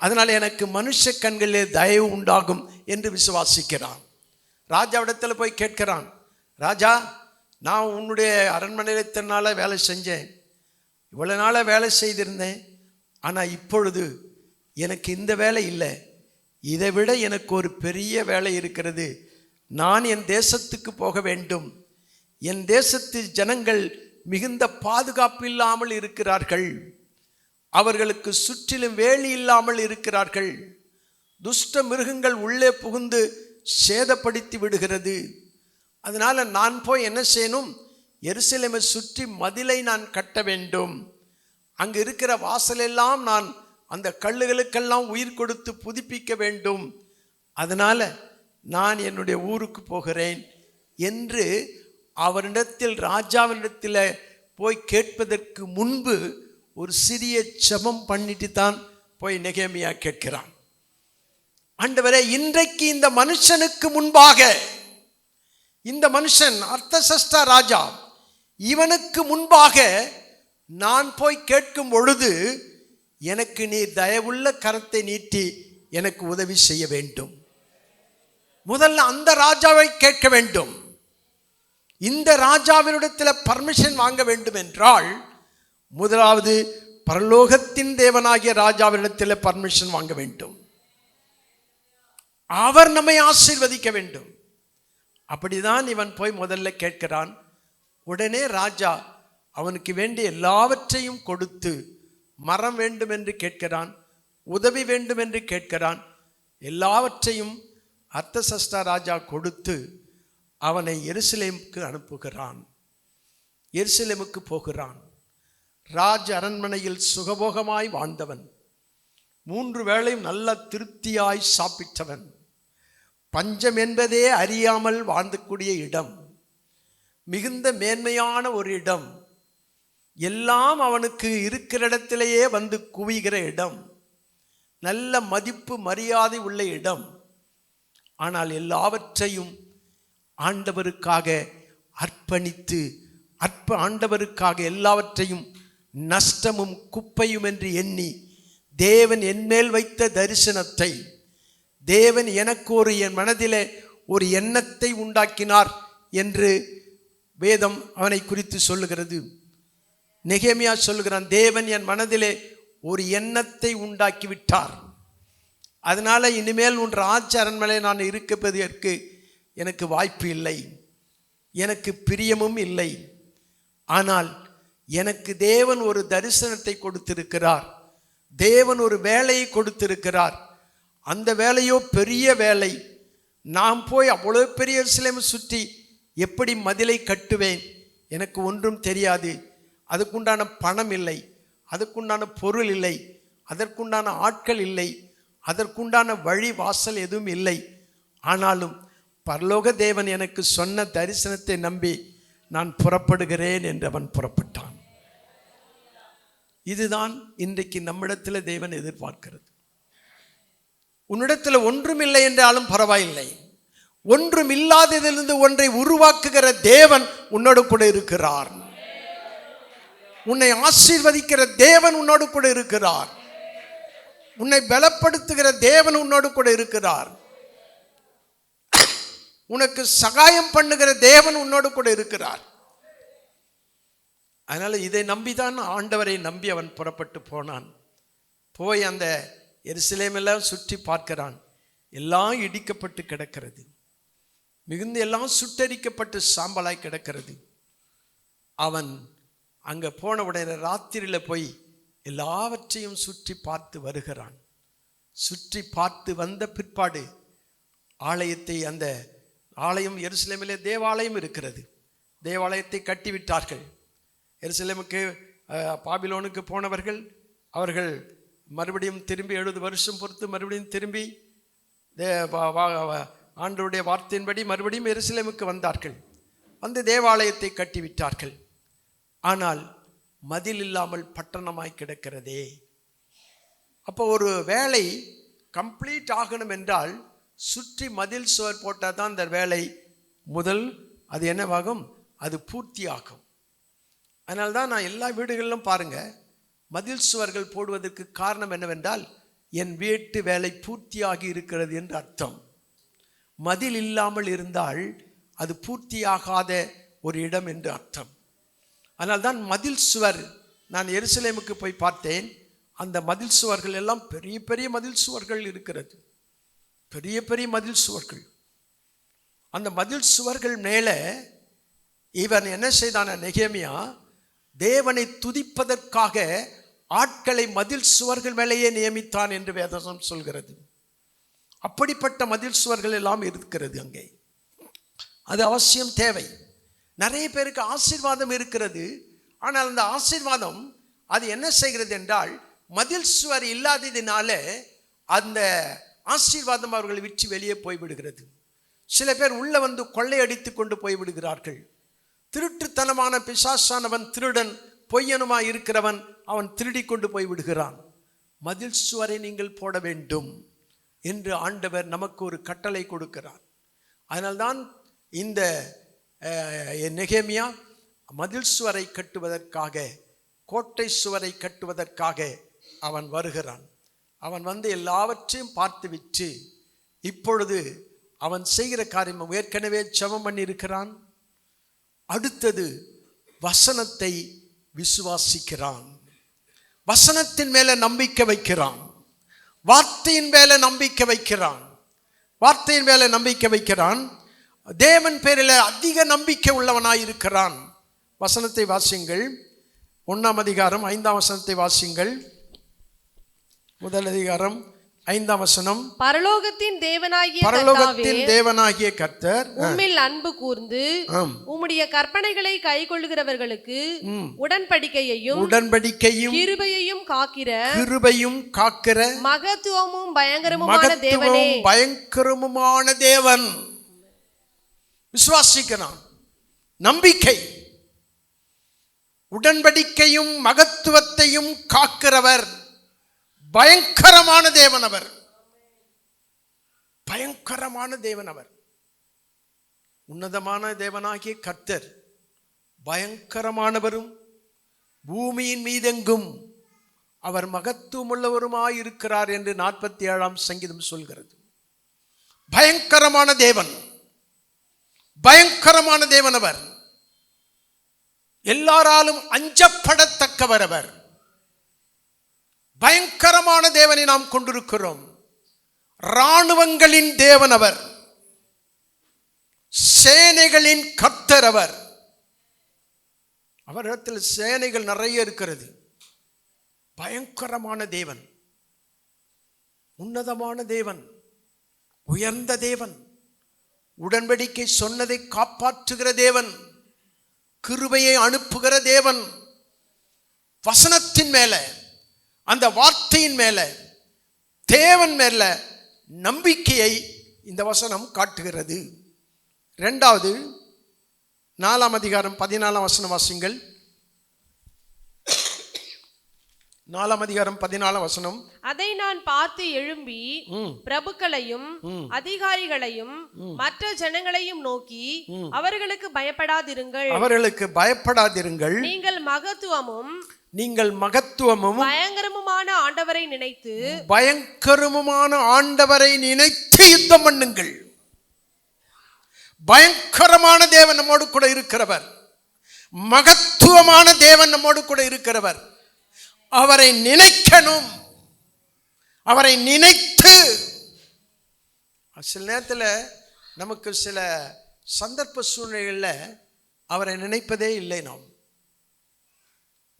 அதனால் எனக்கு மனுஷ கண்களிலே தயவு உண்டாகும் என்று விசுவாசிக்கிறான். ராஜாவிடத்தில் போய் கேட்கிறான், ராஜா, நான் உன்னுடைய அரண்மனையில் இத்தனை நாளாக வேலை செஞ்சேன், இவ்வளோ நாளாக வேலை செய்திருந்தேன், ஆனால் இப்பொழுது எனக்கு இந்த வேலை இல்லை, இதை விட எனக்கு ஒரு பெரிய வேலை இருக்கிறது. நான் என் தேசத்துக்கு போக வேண்டும். என் தேசத்து ஜனங்கள் மிகுந்த பாதுகாப்பு இல்லாமல் இருக்கிறார்கள், அவர்களுக்கு சுற்றிலும் வேலி இல்லாமல் இருக்கிறார்கள், துஷ்ட மிருகங்கள் உள்ளே புகுந்து சேதப்படுத்தி விடுகிறது. அதனால் நான் போய் என்ன செய்யணும், எருசலேமை சுற்றி மதிலை நான் கட்ட வேண்டும். அங்கு இருக்கிற வாசலெல்லாம் நான் அந்த கல்லுகளுக்கெல்லாம் உயிர் கொடுத்து புதுப்பிக்க வேண்டும். அதனால் நான் என்னுடைய ஊருக்கு போகிறேன் என்று அவரிடத்தில், ராஜாவினிடத்தில் போய் கேட்பதற்கு முன்பு ஒரு சிறிய ஜெபம் பண்ணிட்டு தான் போய் நெகேமியா கேட்கிறான். ஆண்டவரே, இன்றைக்கு இந்த மனுஷனுக்கு முன்பாக, இந்த மனுஷன் அர்தசஷ்டா ராஜா, இவனுக்கு முன்பாக நான் போய் கேட்கும் பொழுது எனக்கு நீ தயவுள்ள கரத்தை நீட்டி எனக்கு உதவி செய்ய வேண்டும். முதல்ல அந்த ராஜாவை கேட்க வேண்டும். இந்த ராஜாவினிடத்தில் பர்மிஷன் வாங்க வேண்டும் என்றால் முதலாவது பரலோகத்தின் தேவனாகிய ராஜாவினிடத்தில் பர்மிஷன் வாங்க வேண்டும். அவர் நம்மை ஆசீர்வதிக்க வேண்டும். அப்படிதான் இவன் போய் முதல்ல கேட்கிறான். உடனே ராஜா அவனுக்கு வேண்டிய எல்லாவற்றையும் கொடுத்து, மரம் வேண்டும் என்று கேட்கிறான், உதவி வேண்டும் என்று கேட்கிறான். எல்லாவற்றையும் அர்தசஷ்டா ராஜா கொடுத்து அவனை எருசலேமுக்கு அனுப்புகிறான். எருசலேமுக்கு போகிறான். ராஜ அரண்மனையில் சுகபோகமாய் வாழ்ந்தவன், 3 வேளையும் நல்ல திருப்தியாய் சாப்பிட்டவன், பஞ்சம் என்பதே அறியாமல் வாழ்ந்தக்கூடிய இடம், மிகுந்த மேன்மையான ஒரு இடம், எல்லாம் அவனுக்கு இருக்கிற இடத்திலேயே வந்து குவிகிற இடம், நல்ல மதிப்பு மரியாதை உள்ள இடம். ஆனால் எல்லாவற்றையும் ஆண்டவருக்காக அர்ப்பணித்து, ஆண்டவருக்காக எல்லாவற்றையும் நஷ்டமும் குப்பையும் என்று எண்ணி, தேவன் என்மேல் வைத்த தரிசனத்தை, தேவன் எனக்கு என் மனதிலே ஒரு எண்ணத்தை உண்டாக்கினார் என்று வேதம் அவனை குறித்து சொல்லுகிறது. நெகேமியா சொல்லுகிறான், தேவன் என் மனதிலே ஒரு எண்ணத்தை உண்டாக்கி விட்டார். அதனால இனிமேல் உன் ராஜ அரண்மனை நான் இருப்பதற்கு எனக்கு வாய்ப்பு இல்லை, எனக்கு பிரியமும் இல்லை. ஆனால் எனக்கு தேவன் ஒரு தரிசனத்தை கொடுத்திருக்கிறார், தேவன் ஒரு வேலையை கொடுத்திருக்கிறார். அந்த வேலையோ பெரிய வேலை. நான் போய் அவ்வளோ பெரிய எருசலேமை சுற்றி எப்படி மதிலை கட்டுவேன்? எனக்கு ஒன்றும் தெரியாது. அதுக்குண்டான பணம் இல்லை, அதுக்குண்டான பொருள் இல்லை, அதற்குண்டான ஆட்கள் இல்லை, அதற்குண்டான வழி வாசல் எதுவும் இல்லை. ஆனாலும் பரலோக தேவன் எனக்கு சொன்ன தரிசனத்தை நம்பி நான் புறப்படுகிறேன் என்று அவன் புறப்பட்டான். இதுதான் இன்றைக்கு நம்மிடத்தில் தேவன் எதிர்பார்க்கிறது. உன்னிடத்தில் ஒன்றுமில்லை என்றாலும் பரவாயில்லை, ஒன்றும் இல்லாததிலிருந்து ஒன்றை உருவாக்குகிற தேவன் உன்னோடு கூட இருக்கிறார். உன்னை ஆசீர்வதிக்கிற தேவன் உன்னோடு கூட இருக்கிறார். உன்னை பலப்படுத்துகிற தேவன் உன்னோடு கூட இருக்கிறார். உனக்கு சகாயம் பண்ணுகிற தேவன் உன்னோடு கூட இருக்கிறார். அதனால இதை நம்பிதான் ஆண்டவரை நம்பி அவன் புறப்பட்டு போனான். போய் அந்த எருசலேமெல்லாம் சுற்றி பார்க்கிறான். எல்லாம் இடிக்கப்பட்டு கிடக்கிறது, மிகுந்த எல்லாம் சுட்டரிக்கப்பட்டு சாம்பலாய் கிடக்கிறது. அவன் அங்கே போன உடனே ராத்திரியில் போய் எல்லாவற்றையும் சுற்றி பார்த்து வருகிறான். சுற்றி பார்த்து வந்த பிற்பாடு ஆலயத்தை, அந்த ஆலயம் எருசலேமிலே தேவாலயம் இருக்கிறது, தேவாலயத்தை கட்டிவிட்டார்கள். எருசலேமுக்கு பாபிலோனுக்கு போனவர்கள் அவர்கள் மறுபடியும் திரும்பி 70 வருஷம் பொறுத்து மறுபடியும் திரும்பி ஆண்டவருடைய வார்த்தையின்படி மறுபடியும் எருசலேமுக்கு வந்தார்கள். வந்து தேவாலயத்தை கட்டிவிட்டார்கள். ஆனால் மதில் இல்லாமல் பட்டணமாய் கிடக்கிறதே. அப்போ ஒரு வேலை கம்ப்ளீட் ஆகணும் என்றால் சுற்றி மதில் சுவர் போட்டால் தான் அந்த வேலை முதல் அது என்னவாகும், அது பூர்த்தி ஆகும். அதனால்தான் நான் எல்லா வீடுகளிலும் பாருங்கள், மதில் சுவர்கள் போடுவதற்கு காரணம் என்னவென்றால் என் வீட்டு வேலை பூர்த்தியாகி இருக்கிறது என்று அர்த்தம். மதில் இல்லாமல் இருந்தால் அது பூர்த்தியாகாத ஒரு இடம் என்று அர்த்தம். அதனால்தான் மதில் சுவர், நான் எருசலேமுக்கு போய் பார்த்தேன், அந்த மதில் சுவர்கள் எல்லாம் பெரிய பெரிய மதில் சுவர்கள் இருக்கிறது, பெரிய பெரிய மதில் சுவர்கள். அந்த மதில் சுவர்கள் மேலே இவன் என்ன செய்தான், நெகேமியா தேவனை துதிப்பதற்காக ஆட்களை மதில் சுவர்கள் மேலேயே நியமித்தான் என்று வேதம் சொல்கிறது. அப்படிப்பட்ட மதில் சுவர்கள் எல்லாம் இருக்கிறது அங்கே. அது அவசியம் தேவை. நிறைய பேருக்கு ஆசீர்வாதம் இருக்கிறது, ஆனால் அந்த ஆசீர்வாதம் அது என்ன செய்கிறது என்றால் மதில் சுவர் இல்லாததினால அந்த ஆசீர்வாதம் அவர்களை விட்டு வெளியே போய்விடுகிறது. சில பேர் உள்ள வந்து கொள்ளையடித்து கொண்டு போய்விடுகிறார்கள். திருட்டுத்தனமான பிசாசானவன், திருடன், பொய்யனுமாய் இருக்கிறவன், அவன் திருடி கொண்டு போய்விடுகிறான். மதில் சுவரை நீங்கள் போட வேண்டும் என்று ஆண்டவர் நமக்கு ஒரு கட்டளை கொடுக்கிறார். அதனால்தான் இந்த நெகேமியா மதில் சுவரை கட்டுவதற்காக, கோட்டை சுவரை கட்டுவதற்காக அவன் வருகிறான். அவன் வந்து எல்லாவற்றையும் பார்த்துவிட்டு இப்பொழுது அவன் செய்கிற காரியம், ஏற்கனவே ஜெபம் பண்ணி இருக்கிறான். அடுத்தது வசனத்தை விசுவாசிக்கிறான், வசனத்தின் மேல நம்பிக்கை வைக்கிறான், வார்த்தையின் மேல நம்பிக்கை வைக்கிறான், வார்த்தையின் மேல நம்பிக்கை வைக்கிறான். தேவன் பேரில் அதிக நம்பிக்கை உள்ளவனாய் இருக்கிறான். வசனத்தை வாசியுங்கள். 1ஆம் அதிகாரம் 5ஆம் வசனத்தை வாசியுங்கள். முதல் அதிகாரம் 5ஆம் வசனம். பரலோகத்தின் தேவனாகிய கர்த்தர் உம்மில் அன்பு கூர்ந்து உம்முடைய கற்பனைகளை கைக்கொள்ளுகிறவர்களுக்கு உடன்படிக்கையையும் கிருபையையும் காக்கிற மகத்துவமும் பயங்கரமுமான தேவன். விசுவாசிக்கிறான். நம்பிக்கை, உடன்படிக்கையும் மகத்துவத்தையும் காக்கிறவர், பயங்கரமான தேவன் அவர், பயங்கரமான தேவன் அவர். உன்னதமான தேவனாகிய கர்த்தர் பயங்கரமானவரும் பூமியின் மீதெங்கும் அவர் மகத்துவமுள்ளவருமாயிருக்கிறார் என்று 47ஆம் சங்கீதம் சொல்கிறது. பயங்கரமான தேவன், பயங்கரமான தேவன் அவர். எல்லாராலும் அஞ்சப்படத்தக்கவர் அவர். பயங்கரமான தேவனை நாம் கொண்டிருக்கிறோம். இராணுவங்களின் தேவன் அவர், சேனைகளின் கர்த்தர் அவர். அவரிடத்தில் சேனைகள் நிறைய இருக்கிறது. பயங்கரமான தேவன், உன்னதமான தேவன், உயர்ந்த தேவன், உடன்படிக்கை சொன்னதை காப்பாற்றுகிற தேவன், கிருபையை அனுப்புகிற தேவன். வசனத்தின் மேல, அந்த வார்த்தையின் மேல, தேவன் மேல நம்பிக்கையை இந்த வசனம் காட்டுகிறது. இரண்டாவது 4 அதிகாரம் 14 வசனம் வாசிங்கள். 4 அதிகாரம் 14 வசனம். அதை நான் பார்த்து எழும்பி பிரபுக்களையும் அதிகாரிகளையும் மற்ற ஜனங்களையும் நோக்கி, அவர்களுக்கு பயப்படாதிருங்கள், அவர்களுக்கு பயப்படாதிருங்கள். நீங்கள் மகத்துவமும் பயங்கரமுமான ஆண்டவரை நினைத்து, பயங்கரமுமான ஆண்டவரை நினைத்து யுத்தம் பண்ணுங்கள். பயங்கரமான தேவன் நம்மோடு கூட இருக்கிறவர். மகத்துவமான தேவன் நம்மோடு கூட இருக்கிறவர். அவரை நினைக்கணும். அவரை நினைத்து, சில நேரத்தில் நமக்கு சில சந்தர்ப்ப சூழ்நிலைகளில் அவரை நினைப்பதே இல்லை. நாம்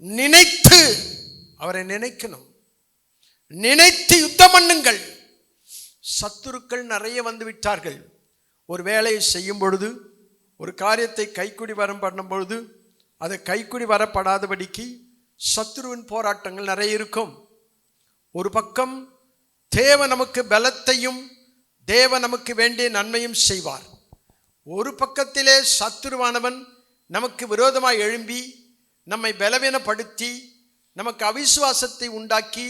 நினைத்து அவரை நினைக்கணும். நினைத்து யுத்தம் பண்ணுங்கள். சத்துருக்கள் நிறைய வந்து விட்டார்கள். ஒரு வேலையை செய்யும் பொழுது, ஒரு காரியத்தை கைக்குடி வரம் பண்ணும் பொழுது, அதை கைக்குடி வரப்படாதபடிக்கு சத்துருவின் போராட்டங்கள் நிறைய இருக்கும். ஒரு பக்கம் தேவன் நமக்கு பலத்தையும் தேவன் நமக்கு வேண்டிய நன்மையும் செய்வார். ஒரு பக்கத்திலே சத்துருவானவன் நமக்கு விரோதமாய் எழும்பி நம்மை பலவீனப்படுத்தி நமக்கு அவிசுவாசத்தை உண்டாக்கி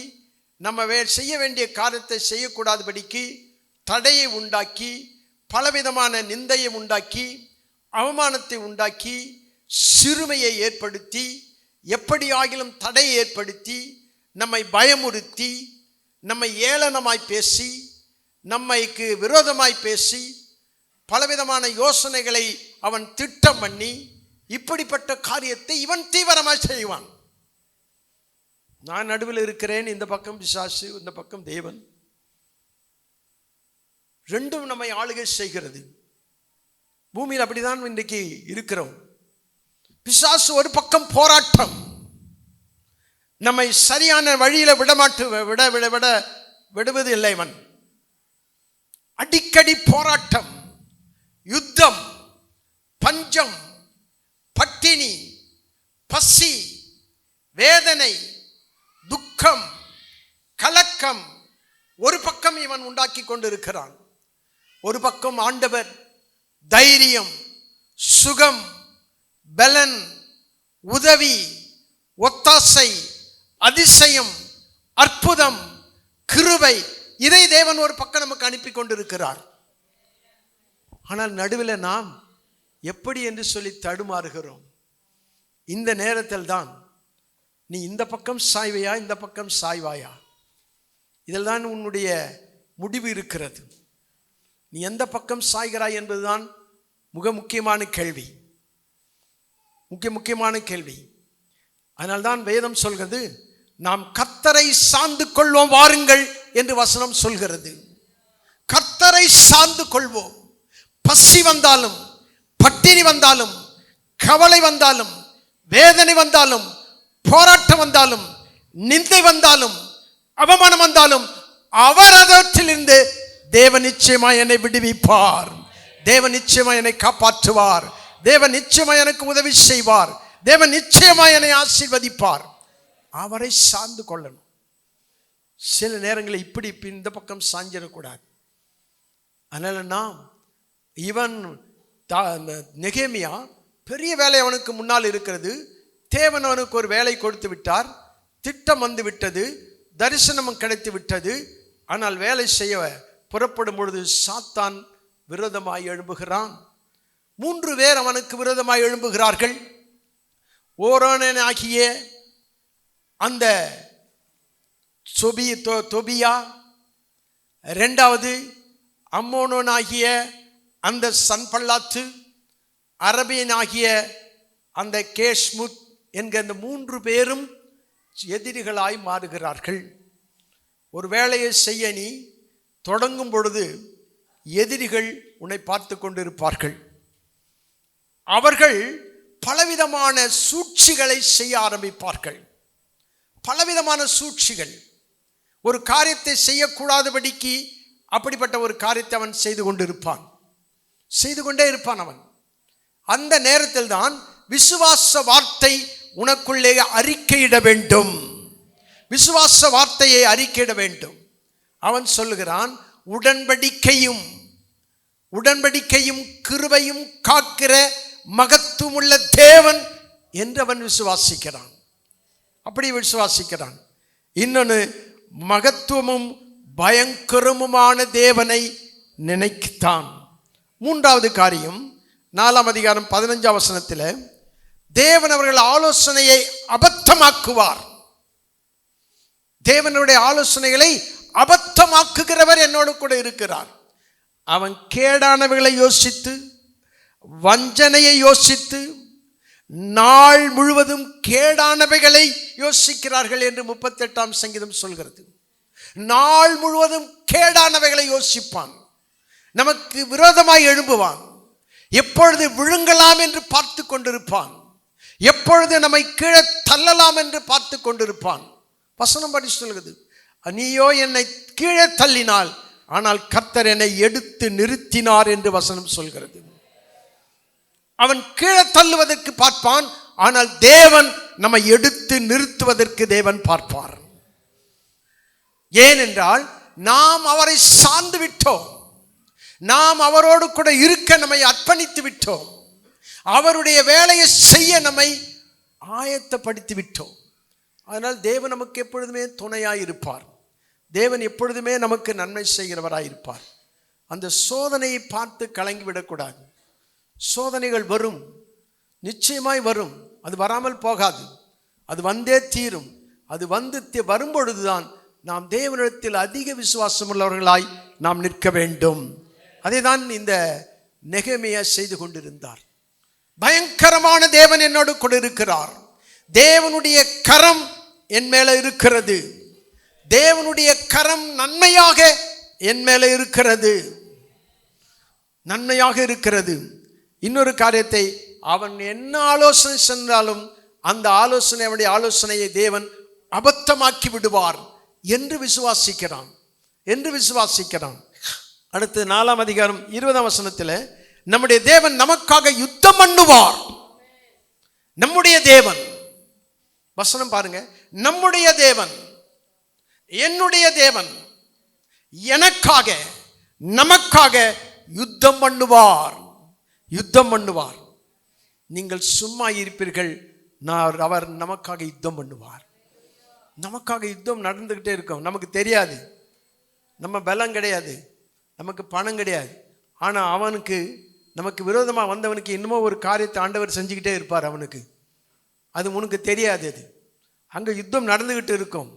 நம்ம செய்ய வேண்டிய காரியத்தை செய்யக்கூடாதபடிக்கு தடையை உண்டாக்கி பலவிதமான நிந்தையை உண்டாக்கி அவமானத்தை உண்டாக்கி சிறுமையை ஏற்படுத்தி எப்படி ஆகிலும் தடையை ஏற்படுத்தி நம்மை பயமுறுத்தி நம்மை ஏளனமாய் பேசி நம்மைக்கு விரோதமாய் பேசி பலவிதமான யோசனைகளை அவன் திட்டம் பண்ணி இப்படிப்பட்ட காரியத்தை இவன் தீவிரமாய் செய்வான். நான் நடுவில் இருக்கிறேன். இந்த பக்கம் பிசாசு, இந்த பக்கம் தேவன். ரெண்டும் நம்மை ஆளுகை செய்கிறது. பூமியில் அப்படிதான் இன்றைக்கு இருக்கிறோம். பிசாசு ஒரு பக்கம் போராட்டம், நம்மை சரியான வழியில விடுவது இல்லை. அவன் அடிக்கடி போராட்டம், யுத்தம், பஞ்சம், பட்டினி, பசி, வேதனை, துக்கம், கலக்கம் ஒரு பக்கம் இவன் உண்டாக்கி கொண்டிருக்கிறான். ஒரு பக்கம் ஆண்டவர் தைரியம், சுகம், பலன், உதவி, ஒத்தாசை, அதிசயம், அற்புதம், கிருபை, இதை தேவன் ஒரு பக்கம் நமக்கு அனுப்பி கொண்டிருக்கிறார். ஆனால் நடுவில் நாம் எப்படி என்று சொல்லி தடுமாறுகிறோம். இந்த நேரத்தில் தான் நீ இந்த பக்கம் சாய்வையா இந்த பக்கம் சாய்வாயா, இதில் தான் உன்னுடைய முடிவு இருக்கிறது. நீ எந்த பக்கம் சாய்கிறாய் என்பதுதான் முக்கியமான கேள்வி, முக்கியமான கேள்வி. அதனால்தான் வேதம் சொல்கிறது, நாம் கர்த்தரை சார்ந்து கொள்வோம் வாருங்கள் என்று வசனம் சொல்கிறது. கர்த்தரை சார்ந்து கொள்வோம். பசி வந்தாலும், பட்டினி வந்தாலும், கவலை வந்தாலும், வேதனை வந்தாலும், போராட்டம் வந்தாலும், நிந்தை வந்தாலும், அவமானம் வந்தாலும், அவர் அதற்றிலிருந்து தேவன் நிச்சயமாய் என்னை விடுவிப்பார், தேவன் நிச்சயமாய் என்னை காப்பாற்றுவார், தேவன் நிச்சயமாய் எனக்கு உதவி செய்வார், தேவன் நிச்சயமாய் என்னை ஆசீர்வதிப்பார். அவரை சார்ந்து கொள்ளணும். சில நேரங்களில் இப்படி இந்த பக்கம் சாஞ்சிடக்கூடாது. அதனால நாம் இவன் நெகேமியா பெரிய வேலை அவனுக்கு முன்னால் இருக்கிறது. தேவன் அவனுக்கு ஒரு வேலை கொடுத்து விட்டார், திட்டம் வந்து விட்டது, தரிசனம் கிடைத்து விட்டது. ஆனால் வேலை செய்ய புறப்படும் பொழுது சாத்தான் விரோதமாய் எழும்புகிறான். 3 பேர் அவனுக்கு விரோதமாய் எழும்புகிறார்கள். ஓரோனாகிய அந்த தொபியா, 2வது அம்மோனோனாகிய அந்த சன்பல்லாத்து, அரபியனாகிய அந்த கேஷ்முத் என்கிற அந்த 3 பேரும் எதிரிகளாய் மாறுகிறார்கள். ஒரு வேலையை செய்ய நீ தொடங்கும் பொழுது எதிரிகள் உன்னை பார்த்து கொண்டிருப்பார்கள். அவர்கள் பலவிதமான சூழ்ச்சிகளை செய்ய ஆரம்பிப்பார்கள். பலவிதமான சூழ்ச்சிகள். ஒரு காரியத்தை செய்யக்கூடாதபடிக்கு அப்படிப்பட்ட ஒரு காரியத்தை அவன் செய்து கொண்டே இருப்பான். அவன் அந்த நேரத்தில் தான் விசுவாச வார்த்தை உனக்குள்ளே அறிக்கையிட வேண்டும். விசுவாச வார்த்தையை அறிக்கையிட வேண்டும். அவன் சொல்லுகிறான், உடன்படிக்கையும் கிருபையும் காக்கிற மகத்துவமுள்ள தேவன் என்று அவன் விசுவாசிக்கிறான். அப்படி விசுவாசிக்கிறான். இன்னொன்று, மகத்துவமும் பயங்கரமுமான தேவனை நினைத்தான். 3வது காரியம் 4ஆம் அதிகாரம் 15ஆம் வசனத்தில், தேவன் அவர்கள் ஆலோசனையை அபத்தமாக்குவார். தேவனுடைய ஆலோசனைகளை அபத்தமாக்குகிறவர் என்னோடு கூட இருக்கிறார். அவன் கேடானவைகளை யோசித்து, வஞ்சனையை யோசித்து, நாள் முழுவதும் கேடானவைகளை யோசிக்கிறார்கள் என்று 38ஆம் சங்கீதம் சொல்கிறது. நாள் முழுவதும் கேடானவைகளை யோசிப்பான். நமக்கு விரோதமாய் எழும்புவான். எப்பொழுது விழுங்கலாம் என்று பார்த்து கொண்டிருப்பான். எப்பொழுது நம்மை கீழே தள்ளலாம் என்று பார்த்து கொண்டிருப்பான். வசனம் படி சொல்கிறது, நீயோ என்னை கீழே தள்ளினால், ஆனால் கர்த்தர் என்னை எடுத்து நிறுத்தினார் என்று வசனம் சொல்கிறது. அவன் கீழே தள்ளுவதற்கு பார்ப்பான், ஆனால் தேவன் நம்மை எடுத்து நிறுத்துவதற்கு தேவன் பார்ப்பார். ஏனென்றால் நாம் அவரை சார்ந்து விட்டோம். நாம் அவரோடு கூட இருக்க நம்மை அர்ப்பணித்து விட்டோம். அவருடைய வேலையை செய்ய நம்மை ஆயத்தப்படுத்தி விட்டோம். அதனால் தேவன் நமக்கு எப்பொழுதுமே துணையாய் இருப்பார். தேவன் எப்பொழுதுமே நமக்கு நன்மை செய்கிறவராய் இருப்பார். அந்த சோதனையை பார்த்து கலங்கிவிடக்கூடாது. சோதனைகள் வரும், நிச்சயமாய் வரும். அது வராமல் போகாது. அது வந்தே தீரும். அது வந்து வரும்பொழுதுதான் நாம் தேவனிடத்தில் அதிக விசுவாசம் உள்ளவர்களாய் நாம் நிற்க வேண்டும். அதை தான் இந்த நெகேமியா செய்து கொண்டிருந்தார். பயங்கரமான தேவன் என்னோடு கூட இருக்கிறார். தேவனுடைய கரம் என் மேல இருக்கிறது. தேவனுடைய கரம் நன்மையாக என் மேல இருக்கிறது. நன்மையாக இருக்கிறது. இன்னொரு காரியத்தை, அவன் என்ன ஆலோசனை சென்றாலும் அந்த அவனுடைய ஆலோசனையை தேவன் அபத்தமாக்கி விடுவார் என்று விசுவாசிக்கிறான். அடுத்து 4ஆம் அதிகாரம் 20ஆம் வசனத்தில், நம்முடைய தேவன் நமக்காக யுத்தம் பண்ணுவார். நம்முடைய தேவன், வசனம் பாருங்க, நம்முடைய தேவன், என்னுடைய தேவன் எனக்காக நமக்காக யுத்தம் பண்ணுவார். நீங்கள் சும்மா இருப்பீர்கள், அவர் நமக்காக யுத்தம் பண்ணுவார். நமக்காக யுத்தம் நடந்துகிட்டே இருக்கும். நமக்கு தெரியாது, நம்ம பலம் கிடையாது, நமக்கு பணம் கிடையாது. ஆனால் அவனுக்கு, நமக்கு விரோதமாக வந்தவனுக்கு இன்னமும் ஒரு காரியத்தை ஆண்டவர் செஞ்சுக்கிட்டே இருப்பார். அவனுக்கு அது உனக்கு தெரியாது. அது அங்கே யுத்தம் நடந்துக்கிட்டு இருக்கும்.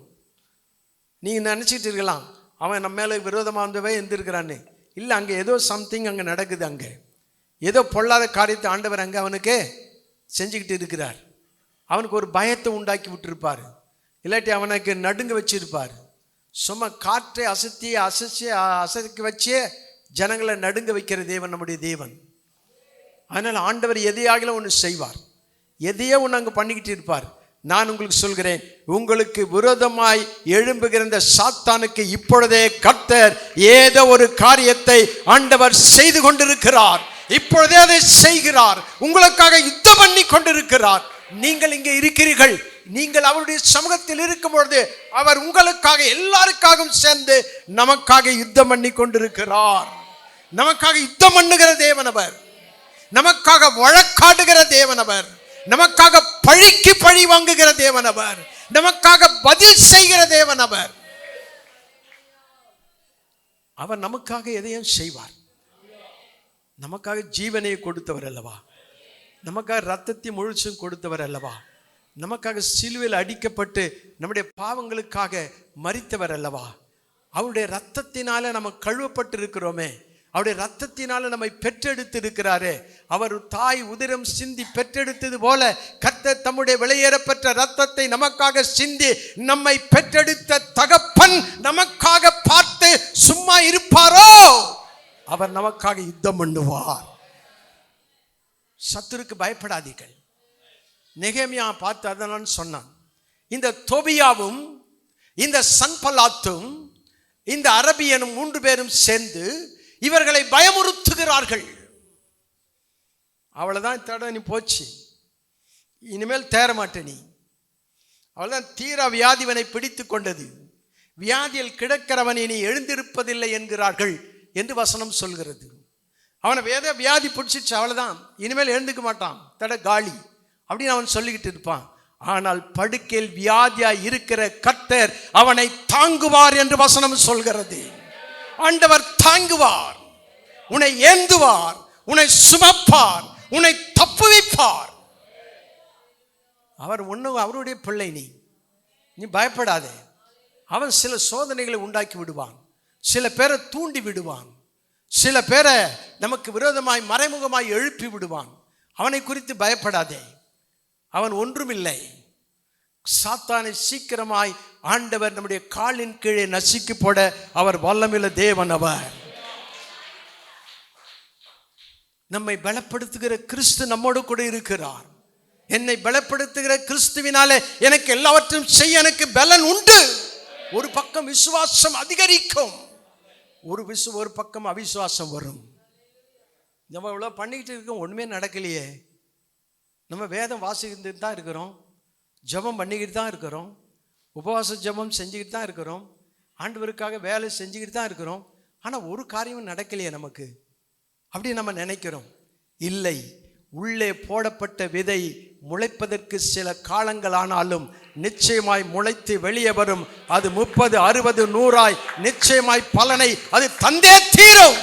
நீங்கள் நினச்சிட்டு இருக்கலாம் அவன் நம்ம மேலே விரோதமாக வந்தவே இருந்திருக்கிறான்னு. இல்லை, அங்கே ஏதோ சம்திங் அங்கே நடக்குது. அங்கே ஏதோ பொல்லாத காரியத்தை ஆண்டவர் அங்கே அவனுக்கு செஞ்சுக்கிட்டு இருக்கிறார். அவனுக்கு ஒரு பயத்தை உண்டாக்கி விட்டுருப்பார். இல்லாட்டி அவனுக்கு நடுங்க வச்சிருப்பார். சும்மா காற்றை அசைக்க வச்சே ஜனங்களை நடுங்க வைக்கிற தேவன் நம்முடைய தேவன். அதனால் ஆண்டவர் எதையாகிலும் ஒன்று செய்வார். எதையோ ஒன்று அங்கே பண்ணிக்கிட்டு இருப்பார். நான் உங்களுக்கு சொல்கிறேன், உங்களுக்கு விரோதமாய் எழும்புகிற இந்த சாத்தானுக்கு இப்பொழுதே கர்த்தர் ஏதோ ஒரு காரியத்தை ஆண்டவர் செய்து கொண்டிருக்கிறார். இப்பொழுதே அதை செய்கிறார். உங்களுக்காக யுத்தம் பண்ணி கொண்டிருக்கிறார். நீங்கள் இங்கே இருக்கிறீர்கள். நீங்கள் அவருடைய சமூகத்தில் இருக்கும் பொழுது அவர் உங்களுக்காக எல்லாருக்காகவும் சேர்ந்து நமக்காக யுத்தம் பண்ணி கொண்டிருக்கிறார். நமக்காக யுத்தம் பண்ணுகிற தேவன் அவர். நமக்காக வழக்காடுகிற தேவன் அவர். நமக்காக பழிக்கு பழி வாங்குகிற தேவன் அவர். நமக்காக பதில் செய்கிற தேவன் அவர். அவர் நமக்காக எதையும் செய்வார். நமக்காக ஜீவனை கொடுத்தவர் அல்லவா? நமக்காக ரத்தத்தை முழுசும் கொடுத்தவர் அல்லவா? நமக்காக சிலுவையில் அடிக்கப்பட்டு நம்முடைய பாவங்களுக்காக மரித்தவர் அல்லவா? அவருடைய ரத்தத்தினால நம்ம கழுவப்பட்டு இருக்கிறோமே. அவருடைய ரத்தத்தினால நம்மை பெற்றெடுத்து இருக்கிறாரே, அவர் தாய் உதிரம் சிந்தி பெற்றெடுத்தது போல கர்த்தர் தம்முடைய வெளியேறப்பெற்ற ரத்தத்தை நமக்காக சிந்தி நம்மை பெற்றெடுத்த தகப்பன் நமக்காக பார்த்து சும்மா இருப்பாரோ? அவர் நமக்காக யுத்தம் பண்ணுவார். சத்துருக்கு பயப்படாதீர்கள். நெகேமியா பார்த்து அதனான் சொன்னான், இந்த தொபியாவும் இந்த சன்பல்லாத்தும் இந்த அரபியனும் 3 பேரும் சேர்ந்து இவர்களை பயமுறுத்துகிறார்கள். அவ்வளவுதான், தட நீ போச்சு, இனிமேல் தேர மாட்டே நீ. அவ்வளவுதான், தீரா வியாதிவனை பிடித்து கொண்டது. வியாதியில் கிடக்கிறவன் இனி எழுந்திருப்பதில்லை என்கிறார்கள் என்று வசனம் சொல்கிறது. அவனை வியாதி பிடிச்சிச்சு, அவ்வளவுதான், இனிமேல் எழுந்துக்க மாட்டான், தட காலி அப்படின்னு அவன் சொல்லிக்கிட்டு இருப்பான். ஆனால் படுக்கையில் வியாதியா இருக்கிற கர்த்தர் அவனை தாங்குவார் என்று வசனம் சொல்கிறது. ஆண்டவர் தாங்குவார், உன்னை ஏந்துவார், உன்னை சுமப்பார், உன்னை தப்புவிப்பார். அவர் ஒன்றும் அவருடைய பிள்ளை, நீ பயப்படாதே. அவன் சில சோதனைகளை உண்டாக்கி விடுவான், சில பேரை தூண்டி விடுவான், சில பேரை நமக்கு விரோதமாய் மறைமுகமாய் எழுப்பி விடுவான். அவனை குறித்து பயப்படாதே, அவன் ஒன்றுமில்லை. சாத்தானை சீக்கிரமாய் ஆண்டவர் நம்முடைய காலின் கீழே நசுக்கி போட அவர் வல்லமையுள்ள தேவன். அவர் நம்மை பலப்படுத்துகிற கிறிஸ்து நம்மோடு கூட இருக்கிறார். என்னை பலப்படுத்துகிற கிறிஸ்துவினாலே எனக்கு எல்லாவற்றையும் செய்ய எனக்கு பலன் உண்டு. ஒரு பக்கம் விசுவாசம் அதிகரிக்கும், ஒரு பக்கம் அவிசுவாசம் வரும். நம்ம இவ்வளோ பண்ணிக்கிட்டு இருக்கோம், ஒன்றுமே நடக்கலையே. நம்ம வேதம் வாசிக்கிட்டு தான் இருக்கிறோம், ஜெபம் பண்ணிக்கிட்டு தான் இருக்கிறோம், உபவாச ஜெபம் செஞ்சுக்கிட்டு தான் இருக்கிறோம், ஆண்டவருக்காக வேலை செஞ்சுக்கிட்டு தான் இருக்கிறோம். ஆனால் ஒரு காரியமும் நடக்கலையே நமக்கு அப்படி நம்ம நினைக்கிறோம். இல்லை, உள்ளே போடப்பட்ட விதை முளைப்பதற்கு சில காலங்கள் ஆனாலும் நிச்சயமாய் முளைத்து வெளியே வரும். அது 30, 60, 100 நிச்சயமாய் பலனை அது தந்தே தீரும்.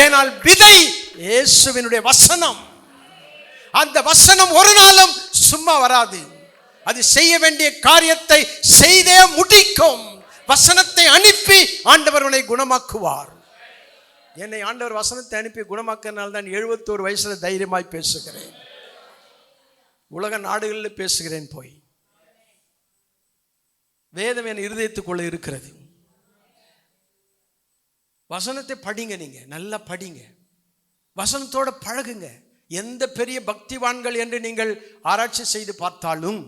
ஏனால் விதை இயேசுவினுடைய வசனம். அந்த வசனம் ஒரு நாளும் சும்மா வராது, அது செய்ய வேண்டிய காரியத்தை செய்தே முடிக்கும். வசனத்தை அனுப்பி ஆண்டவர் உன்னை குணமாக்குவார். என்னை ஆண்டவர் வசனத்தை அனுப்பி குணமாக்கினால்தான் தான் 71 வயசுல தைரியமாய் பேசுகிறேன். உலக நாடுகளில் பேசுகிறேன். போய் வேதம் என் இருதயத்துக்குள்ள இருக்கிறது. வசனத்தை படிங்க, நீங்க நல்லா படிங்க, வசனத்தோட பழகுங்க. எந்த பெரிய பக்திவான்கள் என்று நீங்கள் ஆராய்ச்சி செய்து பார்த்தாலும்,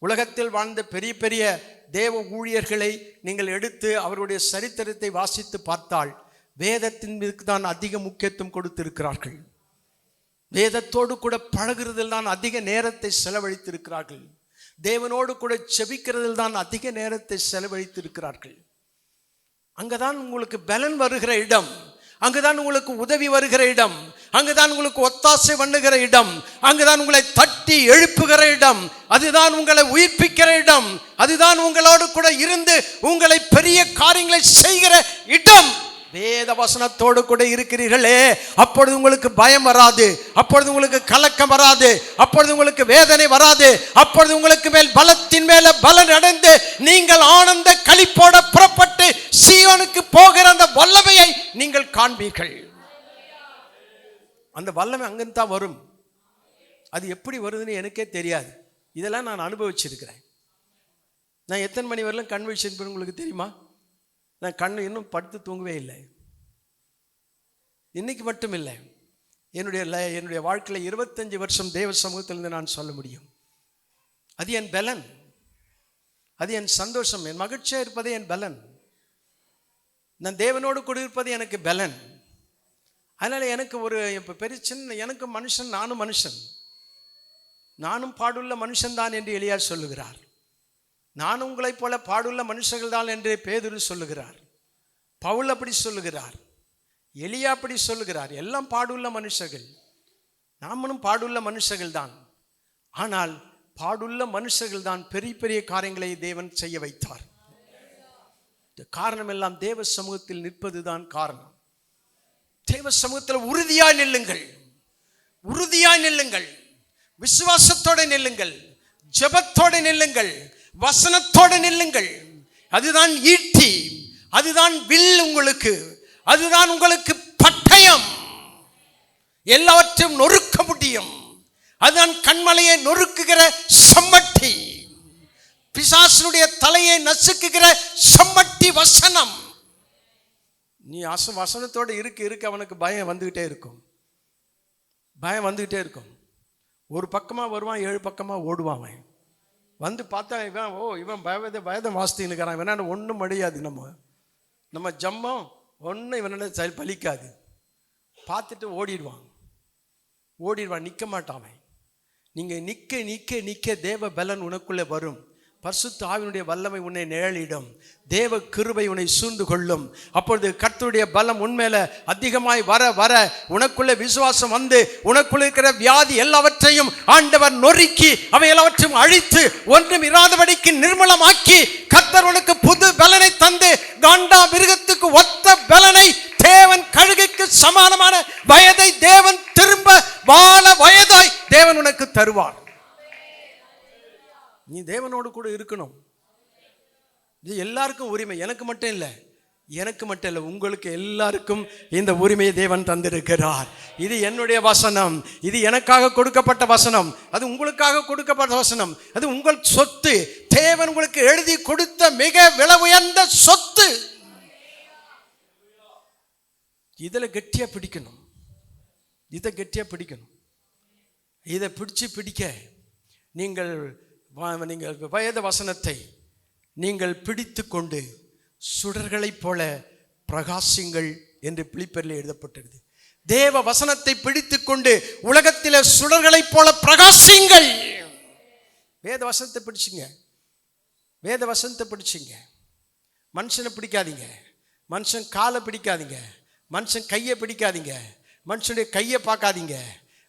உலகத்தில் வாழ்ந்த பெரிய பெரிய தேவ ஊழியர்களை நீங்கள் எடுத்து அவருடைய சரித்திரத்தை வாசித்து பார்த்தால் வேதத்தின் மீது தான் அதிக முக்கியத்துவம் கொடுத்திருக்கிறார்கள். வேதத்தோடு கூட பழகுறதில் தான் அதிக நேரத்தை செலவழித்திருக்கிறார்கள். தேவனோடு கூட செபிக்கிறதில் தான் அதிக நேரத்தை செலவழித்திருக்கிறார்கள். அங்கதான் உங்களுக்கு பலன் வருகிற இடம், அங்குதான் உங்களுக்கு உதவி வருகிற இடம், அங்குதான் உங்களுக்கு ஒத்தாசை பண்ணுகிற இடம், அங்குதான் உங்களை தட்டி எழுப்புகிற இடம், அதுதான் உங்களை உயிர்ப்பிக்கிற இடம், அதுதான் உங்களோடு கூட இருந்து உங்களை பெரிய காரியங்களை செய்கிற இடம். வேத வசனத்தோடு கூட இருக்கிறீர்களே, அப்பொழுது உங்களுக்கு பயம் வராது, அப்பொழுது உங்களுக்கு கலக்கம் வராது, அப்பொழுது உங்களுக்கு வேதனை வராது, அப்பொழுது உங்களுக்கு மேல் பலத்தின் மேல பலன் அடைந்து நீங்கள் ஆனந்த களிப்போட புறப்பட்டு சீயோனுக்கு போகிற அந்த வல்லமையை நீங்கள் காண்பீர்கள். அந்த வல்லமை அங்கிருந்து தான் வரும். அது எப்படி வருதுன்னு எனக்கே தெரியாது. இதெல்லாம் நான் அனுபவிச்சிருக்கிறேன். நான் எத்தனை மணி வரலாம் கண் விழிச்சிருப்பேன் உங்களுக்கு தெரியுமா? நான் கண்ணு இன்னும் படுத்து தூங்கவே இல்லை. இன்னைக்கு மட்டும் இல்லை, என்னுடைய வாழ்க்கையில் 25 வருஷம் தேவ சமூகத்திலிருந்து நான் சொல்ல முடியும். அது என் பலன், அது என் சந்தோஷம், என் மகிழ்ச்சியாக இருப்பதே என் பலன். நான் தேவனோடு கூட இருப்பது எனக்கு பலன். அதனால எனக்கு ஒரு இப்போ பெரிய சின்ன எனக்கு மனுஷன், நானும் மனுஷன், நானும் பாடுள்ள மனுஷன் தான் என்று எலியா சொல்லுகிறார். நான் உங்களைப் போல பாடுள்ள மனுஷர்கள் தான் என்று பேதுரு சொல்லுகிறார். பவுல் அப்படி சொல்லுகிறார், எலியா அப்படி சொல்லுகிறார். எல்லாம் பாடுள்ள மனுஷர்கள், நாமளும் பாடுள்ள மனுஷர்கள் தான். ஆனால் பாடுள்ள மனுஷர்கள் தான் பெரிய பெரிய காரியங்களை தேவன் செய்ய வைத்தார். காரணம் எல்லாம் தேவ சமூகத்தில் நிற்பதுதான் காரணம். தேவ சமூகத்தில் உறுதியாய் நில்லுங்கள், உறுதியாய் நில்லுங்கள், விசுவாசத்தோடு நில்லுங்கள், ஜெபத்தோடு நில்லுங்கள், வசனத்தோடு நில்லுங்கள். அதுதான் ஈட்டி, அதுதான் வில் உங்களுக்கு, அதுதான் உங்களுக்கு பட்டயம். எல்லாவற்றையும் நொறுக்க முடியும். அதுதான் கண்மலையை நொறுக்குகிற சம்மட்டி, பிசாசனுடைய தலையை நசுக்குகிற சம்மட்டி வசனம். நீ வசனத்தோடு இருக்க அவனுக்கு பயம் வந்துகிட்டே இருக்கும். பயம் வந்துகிட்டே இருக்கும். ஒரு பக்கமா வருவான், 7 பக்கமா ஓடுவான். அவன் வந்து பார்த்தா இவன் பயதம் வாசித்துக்கிறான், இவனால ஒன்றும் முடியாது. நம்ம ஜம்மம் ஒன்றும் இவனால பலிக்காது. பார்த்துட்டு ஓடிடுவான். நிற்க மாட்டான். நீங்கள் நிற்க தேவ பலன் உனக்குள்ளே வரும். பரிசுத்த ஆவியினுடைய வல்லமை உன்னை நிழலிடும். தேவ கிருபை உன்னை சூழ்ந்து கொள்ளும். அப்பொழுது கர்த்தருடைய பலம் உன்மேல அதிகமாய் வர வர உனக்குள்ளே விசுவாசம் வந்து உனக்குள்ள இருக்கிற வியாதி எல்லாவற்றையும் ஆண்டவர் நொறுக்கி அவை எல்லாவற்றையும் அழித்து ஒன்றும் இராதபடிக்கு நிர்மலமாக்கி கர்த்தர் உனக்கு புது பலனை தந்து காண்டா மிருகத்துக்கு ஒத்த பலனை, தேவன் கழுகுக்கு சமானமான வயதை தேவன் திரும்ப வாழ வயதாய் தேவன் உனக்கு தருவார். நீ தேவனோடு கூட இருக்கணும். இது எல்லாருக்கும் உரிமை. எனக்கு மட்டும் இல்லை, உங்களுக்கு எல்லாருக்கும் இந்த உரிமையை தேவன் தந்திருக்கிறார். இது என்னுடைய வசனம், இது எனக்காக கொடுக்கப்பட்ட வசனம், அது உங்களுக்காக கொடுக்கப்பட்ட வசனம், அது உங்கள் சொத்து. தேவன் உங்களுக்கு எழுதி கொடுத்த மிக விலை உயர்ந்த சொத்து. இதில் கெட்டியா பிடிக்கணும். இதை பிடிக்க நீங்கள் வேத வசனத்தை நீங்கள் பிடித்து கொண்டு சுடர்களைப் போல பிரகாசிங்கள் என்று பிலிப்பியரில் எழுதப்பட்டிருக்கிறது. தேவ வசனத்தை பிடித்து கொண்டு உலகத்தில் சுடர்களைப் போல பிரகாசிங்கள். வேத வசனத்தை பிடிச்சிங்க. மனுஷனை பிடிக்காதீங்க, மனுஷன் காலை பிடிக்காதீங்க, மனுஷன் கையை பிடிக்காதீங்க, மனுஷனுடைய கையை பார்க்காதீங்க,